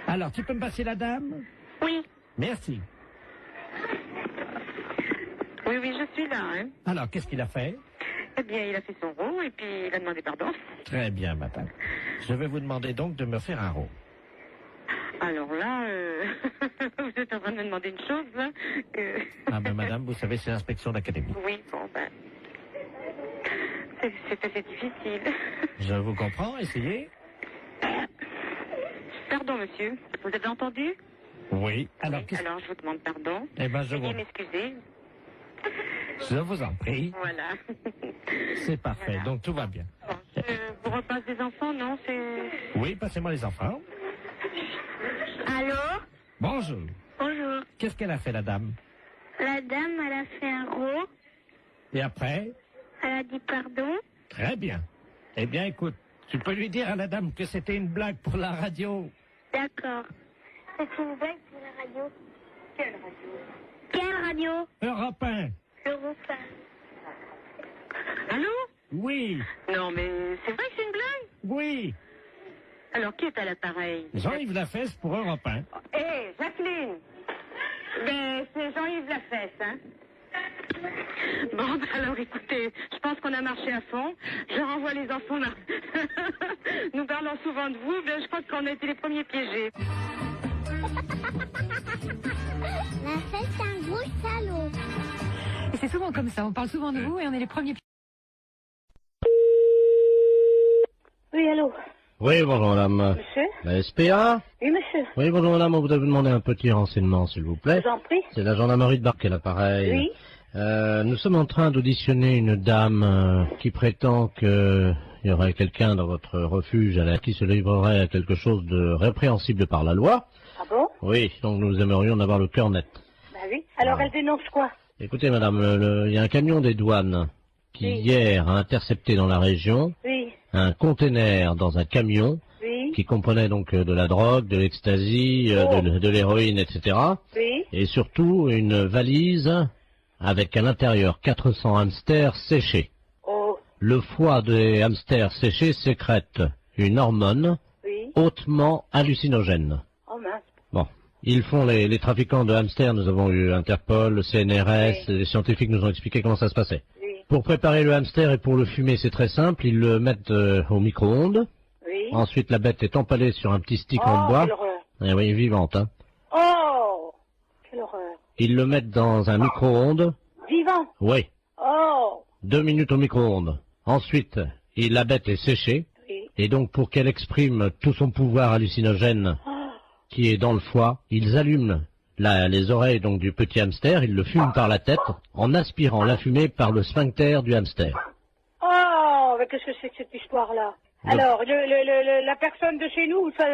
Alors tu peux me passer la dame? Oui. Merci. Oui, oui, je suis là. Hein. Alors, qu'est-ce qu'il a fait? Eh bien, il a fait son rond et puis il a demandé pardon. Très bien, madame. Je vais vous demander donc de me faire un rond. Alors là, vous êtes en train de me demander une chose, là, que... Ah ben, madame, vous savez, c'est l'inspection d'académie. Oui, bon, ben... C'est assez difficile. Je vous comprends, essayez. Pardon, monsieur. Vous avez entendu? Oui. Alors, Alors, je vous demande pardon. Eh ben, je Veuillez vous... m'excuser. Je vous en prie. Voilà. C'est parfait, Voilà. donc tout va bien. Je vous repasse des enfants, non? C'est... Oui, passez-moi les enfants. Allô? Bonjour. Bonjour. Qu'est-ce qu'elle a fait, la dame? La dame, elle a fait un rond. Et après? Elle a dit pardon. Très bien. Eh bien, écoute, tu peux lui dire à la dame que c'était une blague pour la radio. D'accord. C'est une blague pour la radio. Quelle radio? Quelle radio? Europe 1. Europe 1. Allô? Oui. Non, mais c'est vrai que c'est une blague? Oui. Alors, qui est à l'appareil? Jean-Yves Lafesse pour Europe 1. Hé, Jacqueline! Mais c'est Jean-Yves Lafesse, hein? Bon, ben alors écoutez, je pense qu'on a marché à fond. Je renvoie les enfants là. Nous parlons souvent de vous, mais je crois qu'on a été les premiers piégés. Lafesse, c'est un gros salaud. Et c'est souvent comme ça, on parle souvent de vous et on est les premiers. Oui, allô? Oui, bonjour madame. Monsieur? La SPA? Oui, monsieur. Oui, bonjour madame, on voudrait vous demander un petit renseignement, s'il vous plaît. Je vous en prie. C'est la gendarmerie de Barquet, l'appareil. Oui. Nous sommes en train d'auditionner une dame qui prétend qu'il y aurait quelqu'un dans votre refuge qui se livrerait à quelque chose de répréhensible par la loi. Ah bon? Oui, donc nous aimerions en avoir le cœur net. Bah oui. Alors, elle dénonce quoi? Écoutez madame, il y a un camion des douanes qui Oui. hier a intercepté dans la région Oui. un conteneur dans un camion Oui. qui comprenait donc de la drogue, de l'ecstasy, de l'héroïne, etc. Oui. Et surtout une valise avec à l'intérieur 400 hamsters séchés. Oh. Le foie des hamsters séchés sécrète une hormone Oui. hautement hallucinogène. Oh mince. Bon. Ils font les trafiquants de hamsters, nous avons eu Interpol, le CNRS, les scientifiques nous ont expliqué comment ça se passait. Oui. Pour préparer le hamster et pour le fumer, c'est très simple, ils le mettent au micro-ondes. Oui. Ensuite, la bête est empalée sur un petit stick Oh, en bois. quelle horreur. Eh oui, vivante, hein. Oh! Quelle horreur. Ils le mettent dans un micro-ondes. Vivant. Oui. Oh! 2 minutes au micro-ondes. Ensuite, la bête est séchée. Oui. Et donc, pour qu'elle exprime tout son pouvoir hallucinogène Oh. qui est dans le foie, ils allument les oreilles donc du petit hamster, ils le fument par la tête en aspirant la fumée par le sphincter du hamster. Oh! Mais qu'est-ce que c'est que cette histoire-là? Alors, la personne de chez nous, ça,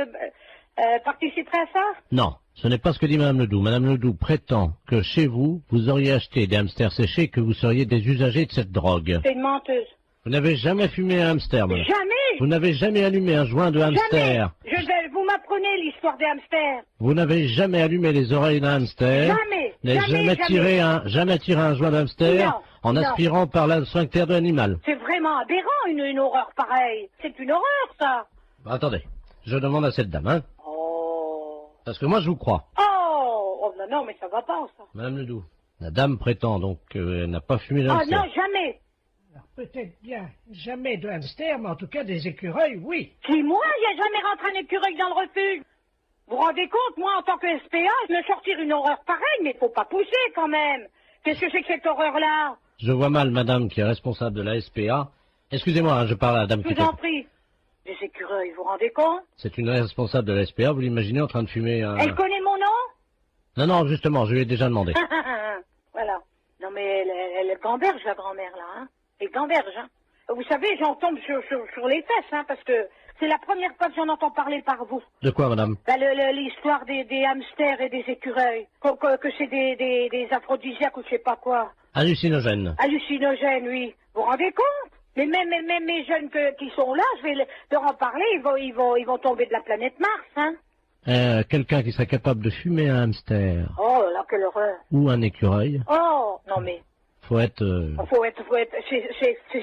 participerait à ça? Non, ce n'est pas ce que dit Madame Ledoux. Madame Ledoux prétend que chez vous, vous auriez acheté des hamsters séchés et que vous seriez des usagers de cette drogue. C'est une menteuse. Vous n'avez jamais fumé un hamster, madame. Jamais! Vous n'avez jamais allumé un joint de hamster. Jamais! Vous m'apprenez l'histoire des hamsters. Vous n'avez jamais allumé les oreilles d'un hamster. Jamais! N'avez jamais tiré un joint de hamster Non, en non. aspirant par le sphincter de l'animal. C'est vraiment aberrant, une horreur pareille. C'est une horreur, ça. Attendez, je demande à cette dame, hein. Oh. Parce que moi je vous crois. Oh, non, mais ça va pas, ça. Madame Ledoux, la dame prétend donc qu'elle n'a pas fumé de Ah hamster. non, jamais. Alors, peut-être bien jamais de hamster, mais en tout cas des écureuils, oui. Si moi, il n'y a jamais rentré un écureuil dans le refuge. Vous vous rendez compte, moi, en tant que SPA, je me sortir une horreur pareille, mais faut pas pousser, quand même. Qu'est-ce que c'est que cette horreur-là? Je vois mal madame qui est responsable de la SPA. Excusez-moi, hein, je parle à la dame Je qui vous en prie. Des écureuils, vous vous rendez compte? C'est une responsable de la SPA, vous l'imaginez en train de fumer un... Elle connaît mon nom? Non, non, justement, je lui ai déjà demandé. Voilà. Non, mais elle gamberge, la grand-mère, là, hein. Elle gamberge, hein. Vous savez, j'en tombe sur les fesses, hein, parce que c'est la première fois que j'en entends parler par vous. De quoi, madame? Ben, l'histoire des hamsters et des écureuils. Que c'est des aphrodisiaques ou je sais pas quoi. Hallucinogène. Hallucinogènes, oui. Vous vous rendez compte? Mais même mes jeunes qui sont là, je vais leur en parler, ils vont tomber de la planète Mars, hein. Quelqu'un qui serait capable de fumer un hamster Oh là là, quelle horreur. ou un écureuil, Oh, non mais, faut être...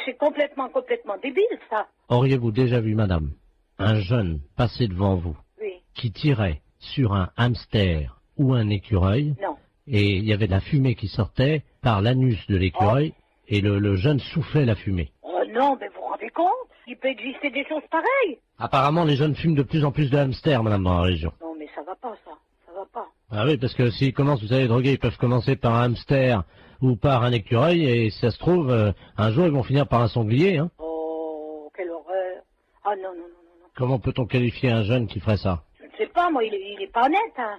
c'est complètement débile, ça. Auriez-vous déjà vu, madame, un jeune passer devant vous Oui. qui tirait sur un hamster ou un écureuil Non. et il y avait de la fumée qui sortait par l'anus de l'écureuil, et le jeune soufflait la fumée. Oh non, mais vous vous rendez compte? Il peut exister des choses pareilles. Apparemment, les jeunes fument de plus en plus de hamsters, madame, dans la région. Non, mais ça va pas, ça. Ça va pas. Ah oui, parce que s'ils commencent, vous savez, droguer, ils peuvent commencer par un hamster ou par un écureuil, et si ça se trouve, un jour, ils vont finir par un sanglier, hein. Oh, quelle horreur. Ah non, non, non, non. Comment peut-on qualifier un jeune qui ferait ça? Je ne sais pas, moi, il est pas net, hein.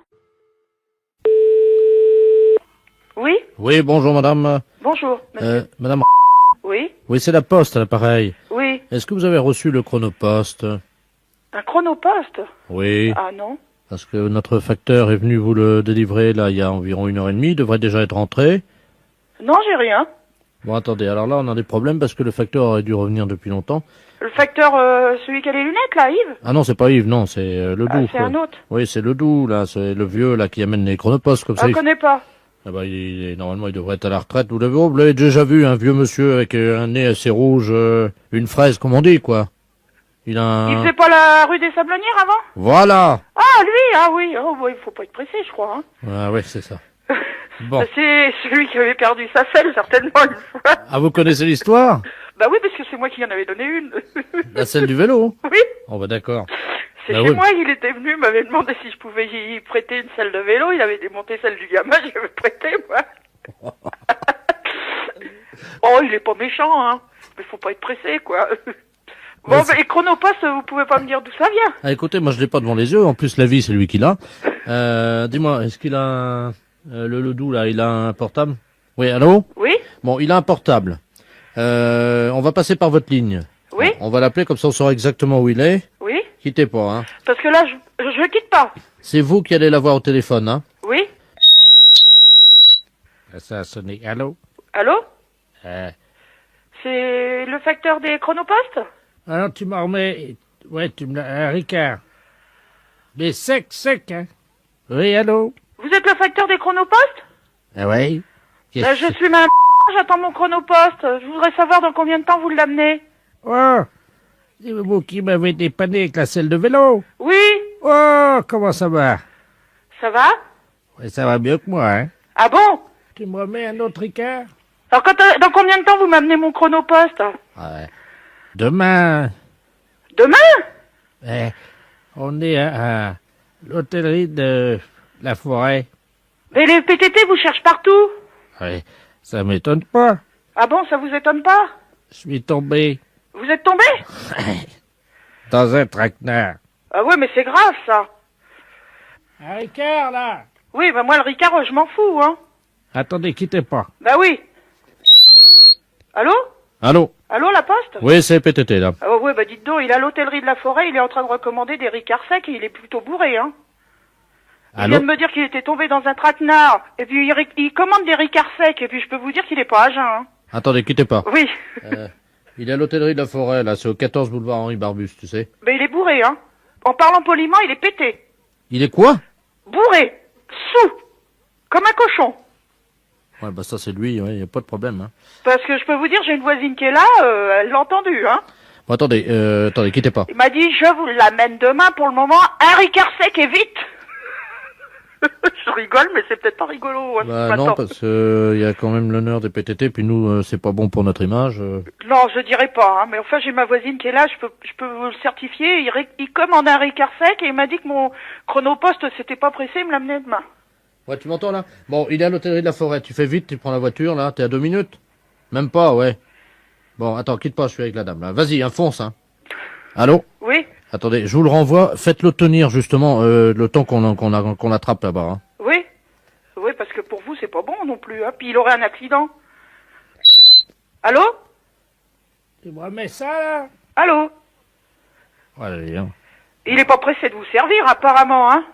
Oui, Oui, bonjour, madame. bonjour. Monsieur. Madame... Oui, Oui, c'est la poste, à l'appareil. oui. Est-ce que vous avez reçu le chronopost? Un chronopost? Oui. Ah non. Parce que notre facteur est venu vous le délivrer, là, il y a environ 1h30, il devrait déjà être rentré. Non, j'ai rien. Bon, attendez, alors là, on a des problèmes parce que le facteur aurait dû revenir depuis longtemps. Le facteur, celui qui a les lunettes, là, Yves? Ah non, c'est pas Yves, non, c'est le Ah, Doux. c'est un autre. Oui, c'est le Doux, là, c'est le vieux, là, qui amène les chronopostes, comme Ah, ça. je connais pas. Ah bah, normalement, il devrait être à la retraite. Vous l'avez déjà vu, un vieux monsieur avec un nez assez rouge, une fraise, comme on dit, quoi. Il a un... Il faisait pas la rue des Sablonnières avant? Voilà. Ah, lui, ah oui. Oh, bah, il faut pas être pressé, je crois, hein. Ah ouais, c'est ça. Bon. C'est celui qui avait perdu sa selle, certainement, une fois. Ah, vous connaissez l'histoire? Bah oui, parce que c'est moi qui en avais donné une. La selle du vélo? Oui. Oh bah d'accord. C'est Bah chez oui. moi, il était venu, m'avait demandé si je pouvais y prêter une selle de vélo, il avait démonté celle du gamin, j'y avais prêté, moi. Oh, il est pas méchant, hein. Mais faut pas être pressé, quoi. Bon, Ouais, bah, et Chronopost, vous pouvez pas me dire d'où ça vient? Ah, écoutez, moi je l'ai pas devant les yeux, en plus la vie c'est lui qui l'a. Dis-moi, est-ce qu'il a le Doux là, il a un portable? Oui, allô? Oui? Bon, il a un portable. On va passer par votre ligne. Oui? On va l'appeler comme ça on saura exactement où il est. Oui? Quittez pas, hein. Parce que là, je quitte pas. C'est vous qui allez l'avoir au téléphone, hein. Oui? Ça a sonné. Allô? Allô? C'est le facteur des Chronopost? Alors, tu m'en remets... Ouais, tu me l'as... Ricard. Mais sec, hein? Oui, allô? Vous êtes le facteur des Chronopost? Ah oui? Là, je suis madame j'attends mon Chronopost. Je voudrais savoir dans combien de temps vous l'amenez. Oh! C'est vous qui m'avez dépanné avec la selle de vélo? Oui? Oh, comment ça va? Ça va? Ouais, ça va mieux que moi, hein? Ah bon? Tu me remets un autre Ricard? Alors, dans combien de temps vous m'amenez mon Chronopost? Ouais. Demain, Demain? on est à l'hôtellerie de la forêt. Mais les PTT vous cherchent partout. Ouais, ça m'étonne pas. Ah bon, ça vous étonne pas? Je suis tombé Vous êtes tombé? dans un traquenard. Ah ouais, mais c'est grave, ça. Un Ricard, là! Oui, bah moi, le Ricard, je m'en fous, hein. Attendez, quittez pas. Bah oui. Allô? Allô? Allô, la poste? Oui, c'est PTT, là. Ah ouais, bah dites donc, il est à l'hôtellerie de la forêt, il est en train de recommander des Ricards secs et il est plutôt bourré, hein. Il Allô? vient de me dire qu'il était tombé dans un traquenard, et puis il commande des Ricards secs, et puis je peux vous dire qu'il est pas à jeun, hein. Attendez, quittez pas. Oui. Il est à l'hôtellerie de la Forêt, là, c'est au 14 boulevard Henri Barbus, tu sais. Mais il est bourré, hein. En parlant poliment, il est pété. Il est quoi? Bourré. Sous. Comme un cochon. Ouais, bah ça c'est lui, ouais, y a pas de problème, hein. Parce que je peux vous dire, j'ai une voisine qui est là, elle l'a entendu, hein. Bon, attendez, quittez pas. Il m'a dit, je vous l'amène demain, pour le moment, un Ricard sec et vite. Je rigole, mais c'est peut-être pas rigolo. Hein, Bah non, parce que y a quand même l'honneur des PTT, puis nous, c'est pas bon pour notre image. Non, je dirais pas, hein, mais enfin, j'ai ma voisine qui est là, je peux vous le certifier. Il commande un Ricard sec et il m'a dit que mon Chronopost, c'était pas pressé, il me l'amenait demain. Ouais, tu m'entends là? Bon, il est à l'hôtellerie de la Forêt, tu fais vite, tu prends la voiture, là, t'es à 2 minutes? Même pas, ouais. Bon, attends, quitte pas, je suis avec la dame, là. Vas-y, fonce, hein. Allô? Oui? Attendez, je vous le renvoie, faites-le tenir, justement, le temps qu'on l'attrape là-bas, hein. Oui? Oui, parce que pour vous, c'est pas bon non plus, hein. Puis il aurait un accident. Allô? Tu me remets ça, là? Allô? Ouais, hein. Il est pas pressé de vous servir, apparemment, hein.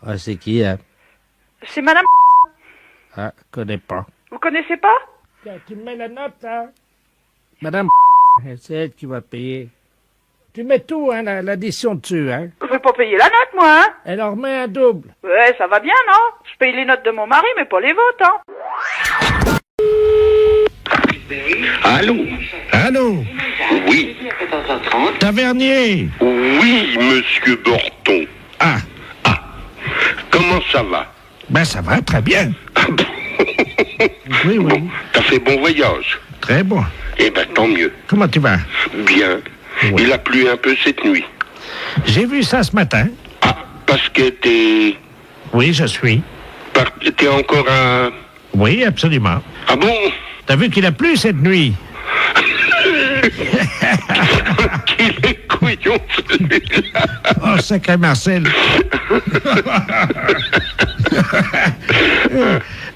Ah, c'est qui, hein? C'est madame... Ah, connais pas. Vous connaissez pas? Tiens, tu me mets la note, là? Madame, c'est elle qui va payer. Tu mets tout, hein, l'addition dessus, hein? Je vais pas payer la note, moi, hein. Elle en remet un double. Ouais, ça va bien, non? Je paye les notes de mon mari, mais pas les vôtres, hein. Allô? Allô? Oui. Tavernier? Oui, monsieur Borton. Ah. Comment ça va? Ben, ça va, très bien. Oui, oui. T'as fait bon voyage? Très bon. Eh ben, tant mieux. Comment tu vas? Bien. Oui. Il a plu un peu cette nuit. J'ai vu ça ce matin. Ah, parce que t'es... Oui, je suis. T'es encore un... Oui, absolument. Ah bon? T'as vu qu'il a plu cette nuit? Qu'il est couillon, celui-là. Oh, sacré Marcel.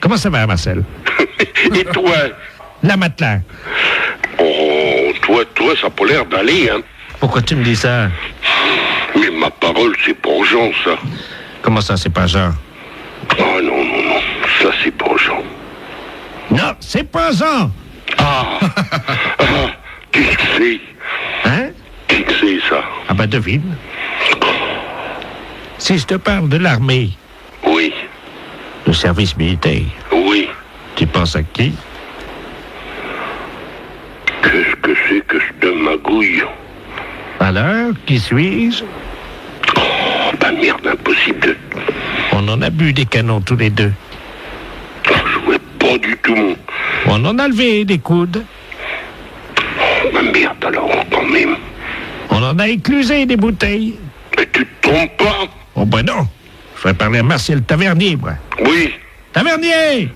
Comment ça va, Marcel? Et toi? La matelas. Oh, toi, ça a pas l'air d'aller, hein. Pourquoi tu me dis ça? Mais ma parole, c'est pas Jean, ça. Comment ça, c'est pas Jean? Oh non, ça c'est pas Jean. Non, c'est pas Jean. Ah, qui que c'est? Hein? Qui que c'est, ça? Ah ben, devine. Si je te parle de l'armée. Oui. Le service militaire. Oui. Tu penses à qui? Qu'est-ce que c'est que cette magouille? Alors, qui suis-je? Oh, bah merde, impossible de... On en a bu des canons tous les deux. Oh, je vois pas du tout, mon... On en a levé des coudes. Oh, bah merde, alors, quand même. On en a éclusé des bouteilles. Mais tu te trompes pas? Oh ben non. Je vais parler à Marcel Tavernier, moi. Oui. Tavernier!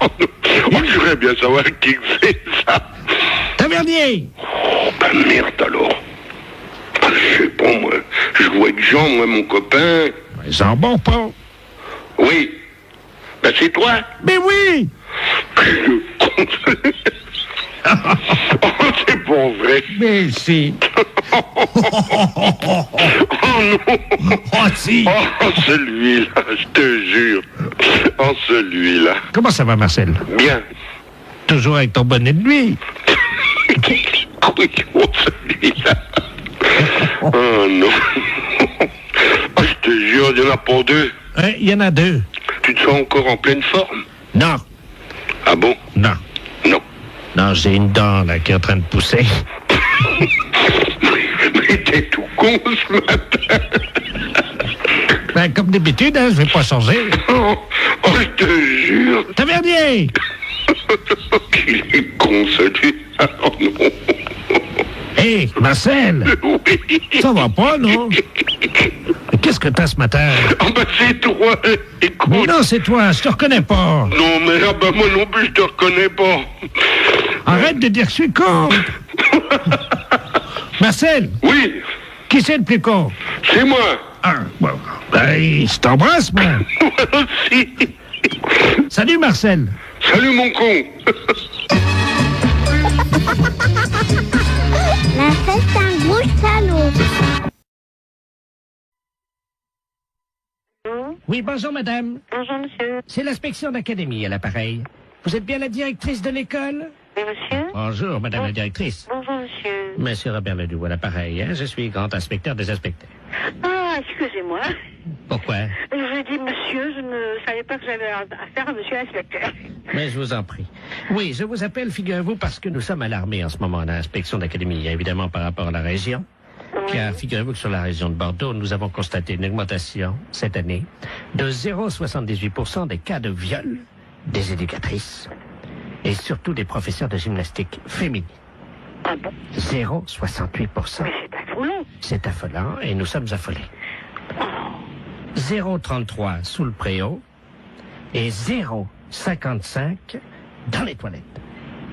Oh, je voudrais bien savoir qui c'est, ça. Tavernier! Oh, bah merde, alors. Ah, je sais pas, moi. Je vois avec Jean, moi, mon copain. Jean Bonpont. Oui. Ben, c'est toi? Mais oui! Le con. Oh, c'est pas vrai. Mais si. Oh non. Oh si. Oh, celui-là, je te jure. Oh, celui-là. Comment ça va, Marcel? Bien. Toujours avec ton bonnet de nuit. Couillon, celui-là. Oh non. Oh, je te jure, il n'y en a pas deux. Il y en a deux. Tu te sens encore en pleine forme? Non. Ah bon? Non. Non. Non, j'ai une dent, là, qui est en train de pousser. Mais t'es tout con ce matin. Ben, comme d'habitude, hein, je vais pas changer. Oh, je te jure. Tavernier! Qu'il est con, celui-là. Oh non. Hé, Marcel! Oui. Ça va pas, non? Mais qu'est-ce que t'as ce matin? Ah ben c'est toi, écoute. Mais non, c'est toi, je te reconnais pas. Non, mais ah ben moi non plus, je te reconnais pas. Arrête de dire que je suis con. Marcel? Oui. Qui c'est le plus con? C'est moi. Ah, bon. Ben, je t'embrasse, moi. Moi aussi. Salut, Marcel. Salut, mon con. Marcel, c'est un gros salaud. Oui, bonjour, madame. Bonjour, monsieur. C'est l'inspection d'académie à l'appareil. Vous êtes bien la directrice de l'école? Oui, monsieur. Bonjour, madame la directrice. Bonjour, monsieur. Monsieur Robert Ledoux à l'appareil, hein? Je suis grand inspecteur des inspecteurs. Ah, excusez-moi. Pourquoi? Je dis monsieur, je ne savais pas que j'avais affaire à monsieur l'inspecteur. Mais je vous en prie. Oui, je vous appelle, figurez-vous, parce que nous sommes alarmés en ce moment à l'inspection d'académie, évidemment par rapport à la région. Car figurez-vous que sur la région de Bordeaux, nous avons constaté une augmentation cette année de 0,78% des cas de viol des éducatrices et surtout des professeurs de gymnastique féminines. Ah bon? 0,68%. Mais c'est affolant. C'est affolant et nous sommes affolés. 0,33 sous le préau et 0,55 dans les toilettes.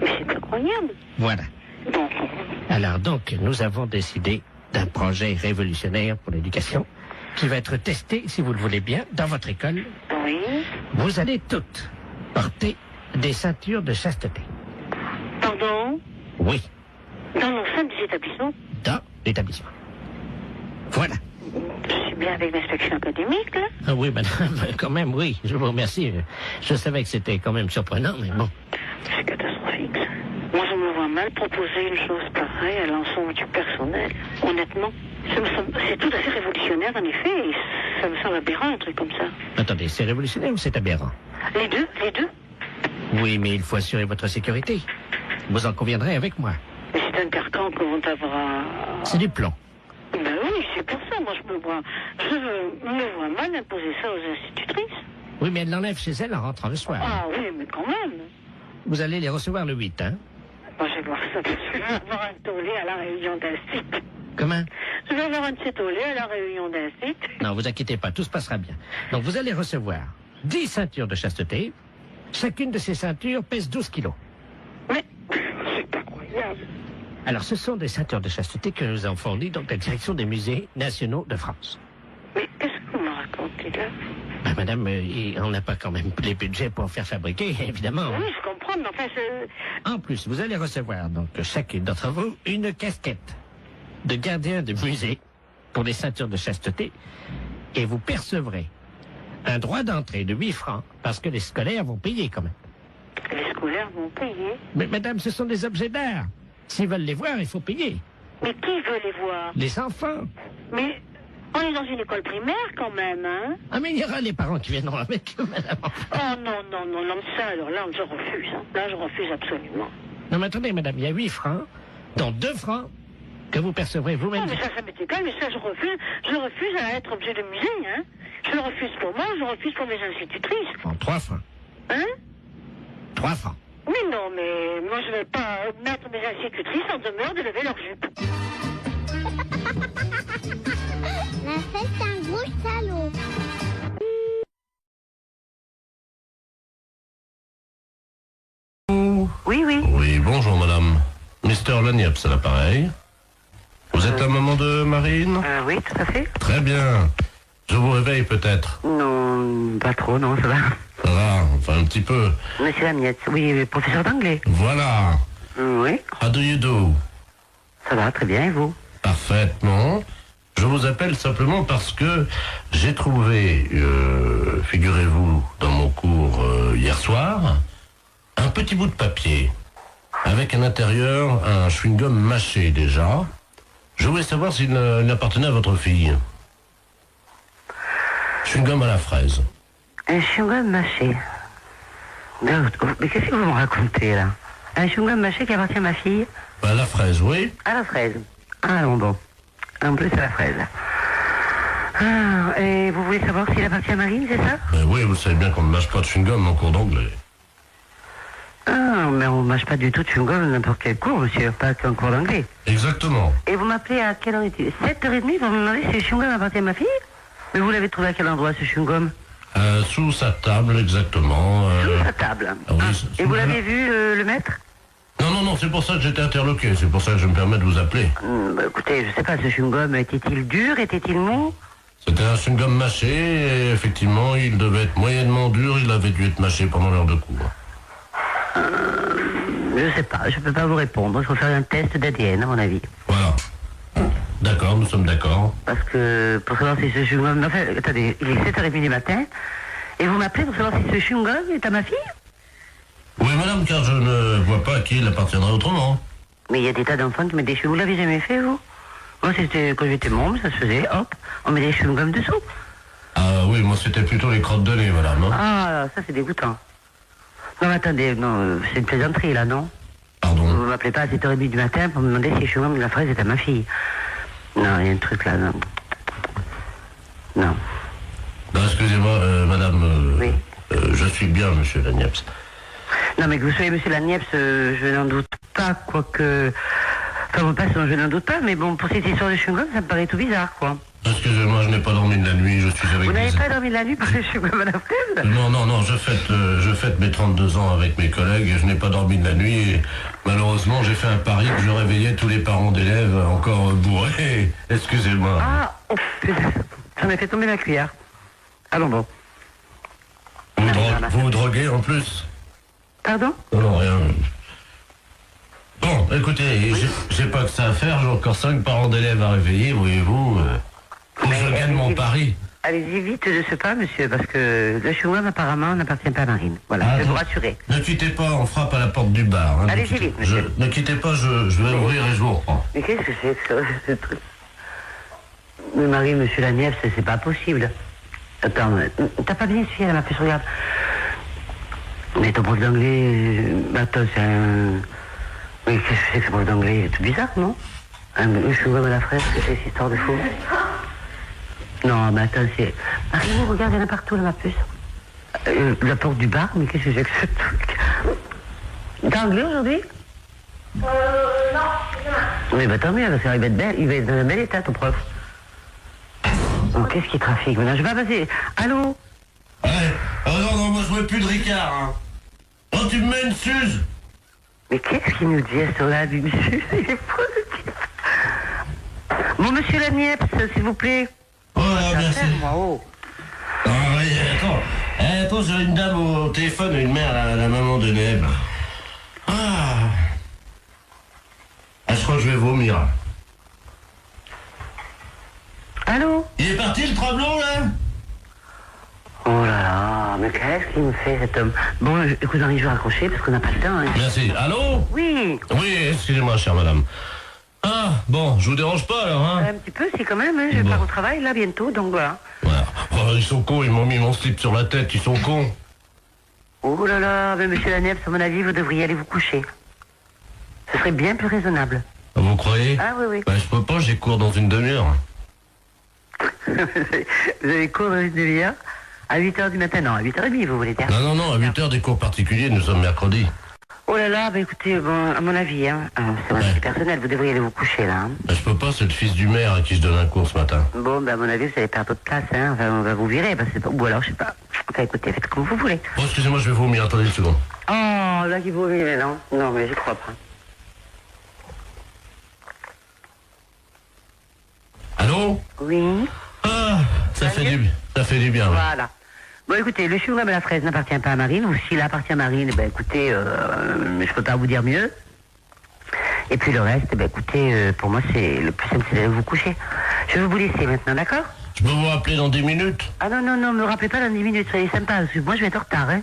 Mais c'est incroyable. Voilà. Alors donc, nous avons décidé d'un projet révolutionnaire pour l'éducation qui va être testé, si vous le voulez bien, dans votre école. Oui. Vous allez toutes porter des ceintures de chasteté. Pardon? Oui, Dans l'enceinte des établissements? dans l'établissement. Voilà. Je suis bien avec l'inspection académique, là. Ah oui, madame, quand même, oui. Je vous remercie. Je savais que c'était quand même surprenant, mais bon. C'est catastrophique, ça. Moi, je me vois mal proposer une chose pareille à l'ensemble du personnel. Honnêtement, c'est tout à fait révolutionnaire, en effet, et ça me semble aberrant, un truc comme ça. Attendez, c'est révolutionnaire ou c'est aberrant? Les deux? Les deux? Oui, mais il faut assurer votre sécurité. Vous en conviendrez avec moi. Mais c'est un carcan qu'on devra... C'est du plomb. Ben oui, c'est pour ça, moi, je me vois mal imposer ça aux institutrices. Oui, mais elle l'enlève chez elle en rentrant le soir. Ah oui, mais quand même. Vous allez les recevoir le 8, hein? Moi, je vais voir ça parce que je vais avoir un tollé à la réunion d'un site. Comment? Je vais avoir un de ces tollés à la réunion d'un site. Non, vous inquiétez pas, tout se passera bien. Donc, vous allez recevoir 10 ceintures de chasteté. Chacune de ces ceintures pèse 12 kilos. Mais c'est incroyable. Alors, ce sont des ceintures de chasteté que nous avons fournies donc la direction des musées nationaux de France. Mais qu'est-ce que vous me racontez là? Ben, madame, on n'a pas quand même les budgets pour faire fabriquer, évidemment. Oui, je comprends, mais enfin, En plus, vous allez recevoir, donc, chacune d'entre vous, une casquette de gardien de musée pour les ceintures de chasteté. Et vous percevrez un droit d'entrée de 8 francs parce que les scolaires vont payer quand même. Les scolaires vont payer? Mais madame, ce sont des objets d'art. S'ils veulent les voir, il faut payer. Mais qui veut les voir? Les enfants. Mais on est dans une école primaire quand même, hein? Ah, mais il y aura les parents qui viendront avec eux, madame. Oh non, non, non, non, ça, alors là, je refuse. Hein. Là, je refuse absolument. Non, mais attendez, madame, il y a 8 francs, dont 2 francs que vous percevrez vous-même. Non, mais ça m'est égal, mais ça, je refuse. Je refuse à être objet de musée, hein? Je le refuse pour moi, je refuse pour mes institutrices. En 3 francs. Hein? 3 francs. Oui, non, mais moi, je ne vais pas mettre mes institutrices en demeure de lever leur jupe. La fête, c'est un gros salaud. Oui, oui. Oui, bonjour madame. Mister Lagniepce à l'appareil. Vous êtes la maman de Marine? Oui, tout à fait. Très bien. Je vous réveille peut-être. Non, pas trop, non, ça va. Ça va, enfin un petit peu. Monsieur Lamiette, oui, professeur d'anglais. Voilà. Oui. How do you do? Ça va, très bien, et vous? Parfaitement. Je vous appelle simplement parce que j'ai trouvé, figurez-vous, dans mon cours hier soir, un petit bout de papier avec à l'intérieur un chewing-gum mâché déjà. Je voulais savoir s'il appartenait à votre fille. Chewing-gum à la fraise. Un chewing-gum mâché. Mais qu'est-ce que vous me racontez, là? Un chewing-gum mâché qui appartient à ma fille? À la fraise, oui. À la fraise. Ah, non, bon. En plus, à la fraise. Ah, et vous voulez savoir s'il appartient à Marine, c'est ça? Oui, vous savez bien qu'on ne mâche pas de chewing-gum en cours d'anglais. Ah, mais on ne mâche pas du tout de chewing-gum dans n'importe quel cours, monsieur, pas qu'un cours d'anglais. Exactement. Et vous m'appelez à quelle heure est-il? 7h30 pour me demander si le chewing-gum appartient à ma fille? Mais vous l'avez trouvé à quel endroit, ce chewing-gum? Sous sa table, exactement. Sous sa table. Ah, oui, et vous l'avez vu, le maître? Non, c'est pour ça que j'étais interloqué, c'est pour ça que je me permets de vous appeler. Bah, écoutez, je sais pas, ce chewing-gum, était-il dur, était-il mou? C'était un chewing-gum mâché, et effectivement, il devait être moyennement dur, il avait dû être mâché pendant l'heure de cours. Je sais pas, je peux pas vous répondre, il faut faire un test d'ADN, à mon avis. Voilà. D'accord, nous sommes d'accord. Parce que, pour savoir si ce chewing-gum... Enfin, attendez, il est 7h30 du matin, et vous m'appelez pour savoir si ce chewing-gum est à ma fille? Oui, madame, car je ne vois pas à qui il appartiendrait autrement. Mais il y a des tas d'enfants qui mettent des chewing-gums. Vous l'avez jamais fait, vous? Moi, c'était quand j'étais môme, ça se faisait, hop, on met des chewing-gums dessous. Ah oui, moi c'était plutôt les crottes de nez, madame. Hein. Ah, ça c'est dégoûtant. Non, mais attendez, non, c'est une plaisanterie, là, non? Pardon? Vous m'appelez pas à 7h30 du matin pour me demander si le chewing-gum de la fraise est à ma fille. Non, il y a un truc là, non. Non. Non, excusez-moi, madame, oui. Je suis bien, monsieur Lagniepce. Non, mais que vous soyez monsieur Lagniepce, je n'en doute pas, quoique... Enfin, je n'en doute pas, mais bon, pour cette histoire de chewing-gum, ça me paraît tout bizarre, quoi. Excusez-moi, je n'ai pas dormi de la nuit, je suis avec... Vous n'avez pas dormi de la nuit pour le chewing-gum à la fraise? Non, je fête mes 32 ans avec mes collègues et je n'ai pas dormi de la nuit et malheureusement j'ai fait un pari que je réveillais tous les parents d'élèves encore bourrés. Excusez-moi. Ah, oh, putain, ça m'a fait tomber la cuillère. Allons bon. Vous vous droguez en plus? Pardon? Non, rien. Bon, écoutez, j'ai pas que ça à faire, j'ai encore 5 parents d'élèves à réveiller, voyez-vous. Faut que je gagne mon pari. Allez-y vite de ce pas, monsieur, parce que le chewing-gum apparemment n'appartient pas à Marine. Voilà, je vais vous rassurer. Ne quittez pas, on frappe à la porte du bar. Hein, allez-y vite, monsieur. Ne quittez pas, je vais ouvrir et je vous reprends. Mais qu'est-ce que c'est que ça, ce truc? Mais Marie, monsieur Lagniepce, c'est pas possible. Attends, t'as pas bien suivi, elle m'a fait regarde. Mais ton prof d'anglais, attends, c'est un... Mais qu'est-ce que c'est que ce prof d'anglais? Il est tout bizarre, non? Un chewing-gum à la fraise, c'est cette histoire de fou. Non, mais attends, c'est... Marie, regarde, il y en a partout, là, ma puce. La porte du bar, mais qu'est-ce que c'est que ce truc? T'es anglais aujourd'hui? Non, Oui, bah tant mieux, parce qu'il va être belle, il va être dans un bel état, ton prof. Oh, qu'est-ce qui trafique maintenant? Je vais passer. Allô? Ouais. Oh non, moi je veux plus de Ricard, hein. Oh, tu me mets une suze. Mais qu'est-ce qu'il nous dit à ce là du monsieur? Il est positif. Bon, monsieur Laniepce, s'il vous plaît. Oh là, merci. Oh. Ah oui, attends. Attends, j'ai une dame au téléphone, une mère, la maman de Neb. Ah, je crois que je vais vomir. Allô? Il est parti le tremblant là? Oh là là, mais qu'est-ce qu'il me fait cet homme? Bon, écoute Henri, je vais raccrocher parce qu'on n'a pas le temps. Hein. Merci. Allô? Oui. Oui, excusez-moi, chère madame. Ah, bon, je vous dérange pas alors, hein? Un petit peu, si quand même, hein, je pars au travail là bientôt, donc voilà. Voilà. Oh, ils sont cons, ils m'ont mis mon slip sur la tête, ils sont cons. Oh là là, mais monsieur Laniepce, à mon avis, vous devriez aller vous coucher. Ce serait bien plus raisonnable. Vous croyez? Ah oui, oui. Ben, je peux pas, j'ai cours dans une demi-heure. Vous avez cours dans une demi-heure? À 8h du matin? Non, à 8h30, vous voulez dire? Non, à 8h des cours particuliers, nous sommes mercredi. Oh là là, bah écoutez, bon, à mon avis, hein, c'est mon avis personnel, vous devriez aller vous coucher là. Hein. Ben, je peux pas, c'est le fils du maire à qui je donne un cours ce matin. Bon, bah à mon avis, vous allez perdre votre place, hein, enfin, on va vous virer, parce que c'est pas... ou alors, je sais pas. Enfin, écoutez, faites comme vous voulez. Oh, excusez-moi, je vais vomir, attendez une seconde. Oh, là, qui vomit, mais non. Non, mais j'y crois pas. Allô? Oui. Ah, ça fait du bien. Ouais. Voilà. Bon, écoutez, le chou-rêve à la fraise n'appartient pas à Marine, ou s'il appartient à Marine, ben écoutez, je peux pas vous dire mieux. Et puis le reste, ben écoutez, pour moi, c'est le plus simple, c'est d'aller vous coucher. Je vais vous laisser maintenant, d'accord? Je peux vous rappeler dans 10 minutes? Ah non, me rappelez pas dans 10 minutes, soyez sympa, parce que moi je vais être en retard, hein.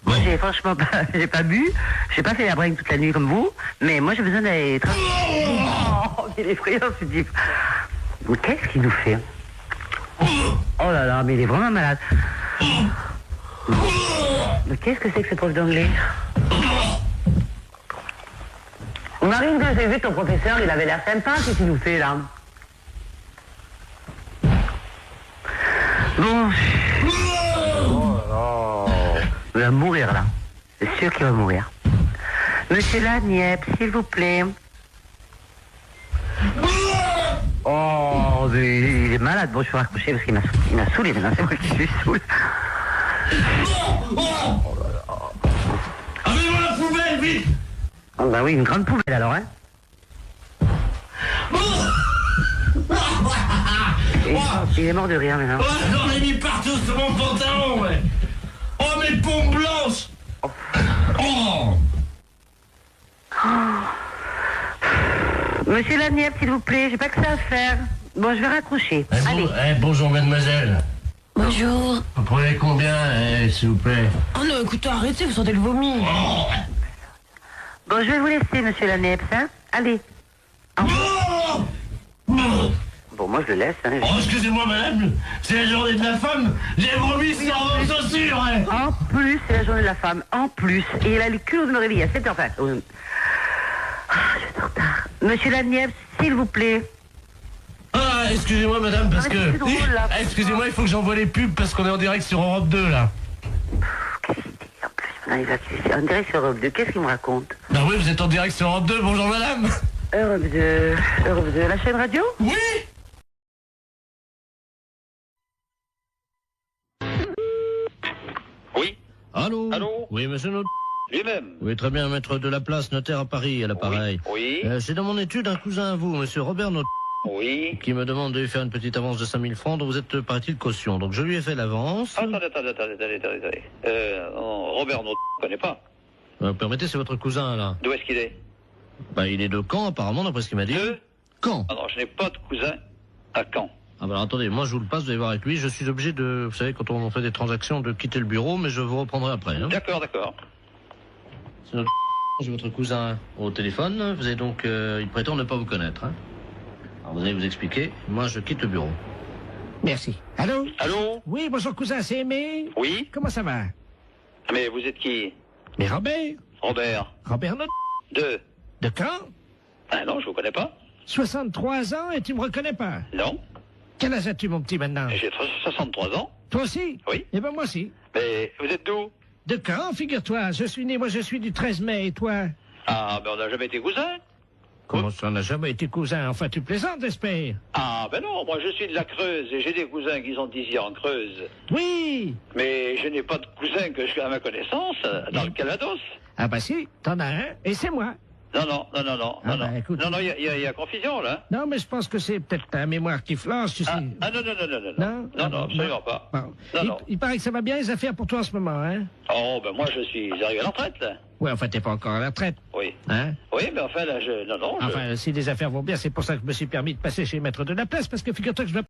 Moi, j'ai franchement pas, j'ai pas bu, j'ai pas fait la bringue toute la nuit comme vous, mais moi j'ai besoin d'aller... Oh, il est effrayant ce type. Mais qu'est-ce qu'il nous fait? Oh là là, mais il est vraiment malade. Mais qu'est-ce que c'est que ce prof d'anglais? Marine, que j'ai vu ton professeur, il avait l'air sympa, qu'est-ce qu'il nous fait là? Bon. Oh là là. Il va mourir là. C'est sûr qu'il va mourir. Monsieur Laniepce, s'il vous plaît. Oh, mais il est malade. Bon, je vais raccrocher parce qu'il m'a saoulé maintenant. C'est moi qui suis saoul. Oh là là. Avez-moi la poubelle, vite! Oh bah oui, une grande poubelle alors, hein. Il est mort de rire maintenant. Oh, j'en ai mis partout sur mon pantalon, ouais. Oh, mes pompes blanches. Oh. Monsieur Laniepce, s'il vous plaît, j'ai pas que ça à faire. Bon, je vais raccrocher. Allez. Bonjour, mademoiselle. Bonjour. Vous prenez combien, s'il vous plaît? Oh non, écoutez, arrêtez, vous sentez le vomi. Oh. Bon, je vais vous laisser, monsieur Laniepce, hein. Allez. Oh. Bon, moi, je le laisse, hein. Oh, excusez-moi, madame, c'est la journée de la femme. J'ai vomi sur vos chaussures, hein. En plus, c'est la journée de la femme. En plus. Et il a le culot de me réveiller à 7h. Enfin, je vais être en retard. Monsieur Laniepce, s'il vous plaît. Ah, excusez-moi, madame, parce que... c'est drôle, là. Excusez-moi, il faut que j'envoie les pubs parce qu'on est en direct sur Europe 2, là. Qu'est-ce qu'il dit en plus? Il va en direct sur Europe 2. Qu'est-ce qu'il me raconte? Bah oui, vous êtes en direct sur Europe 2. Bonjour, madame. Europe 2, la chaîne radio? Oui. Oui. Allô? Oui, monsieur Note. Lui-même. Oui, très bien, maître de la place, notaire à Paris, à l'appareil. Oui. C'est dans mon étude un cousin à vous, monsieur Robert Note. Oui. Qui me demande de lui faire une petite avance de 5000 francs, dont vous êtes, paraît-il, caution. Donc je lui ai fait l'avance. Attendez. Robert, on ne connaît pas. Permettez, c'est votre cousin, là. D'où est-ce qu'il est? Bah, il est de Caen, apparemment, d'après ce qu'il m'a dit. Caen? Ah non, je n'ai pas de cousin à Caen. Ah bah alors, attendez, moi je vous le passe, vous allez voir avec lui. Je suis obligé de, vous savez, quand on fait des transactions, de quitter le bureau, mais je vous reprendrai après. Hein. D'accord. C'est notre... J'ai votre cousin au téléphone. Vous avez donc... il prétend ne pas vous connaître. Hein. Alors vous allez vous expliquer. Moi, je quitte le bureau. Merci. Allô? Allô? Oui, bonjour cousin, c'est Aimé. Oui? Comment ça va? Mais vous êtes qui? Mais Robert. Robert Note. De Caen? Ah non, je vous connais pas. 63 ans et tu me reconnais pas? Non. Quel âge as-tu, mon petit, maintenant? J'ai 63 ans. Toi aussi? Oui. Eh ben, moi aussi. Mais vous êtes d'où? De Caen, figure-toi. Je suis du 13 mai, et toi? Ah, ben on n'a jamais été cousins. Comment ça, on n'a jamais été cousins? Enfin, tu plaisantes, j'espère. Ah, ben non, moi je suis de la Creuse et j'ai des cousins qui sont ici en Creuse. Oui. Mais je n'ai pas de cousins que je à ma connaissance dans le Calvados. Ah bah si, t'en as un, et c'est moi. Non, Écoute, non, il y a confusion, là. Non, mais je pense que c'est peut-être ta mémoire qui flanche, tu sais. Ah, non, absolument pas. Bon. Non. Il paraît que ça va bien les affaires pour toi en ce moment, hein? Oh, ben moi je suis arrivé à la retraite, là. Ouais, enfin, t'es pas encore à la retraite. Oui. Hein? Oui, mais enfin, là, Enfin, si les affaires vont bien, c'est pour ça que je me suis permis de passer chez Maître de la Place, parce que figure-toi que je dois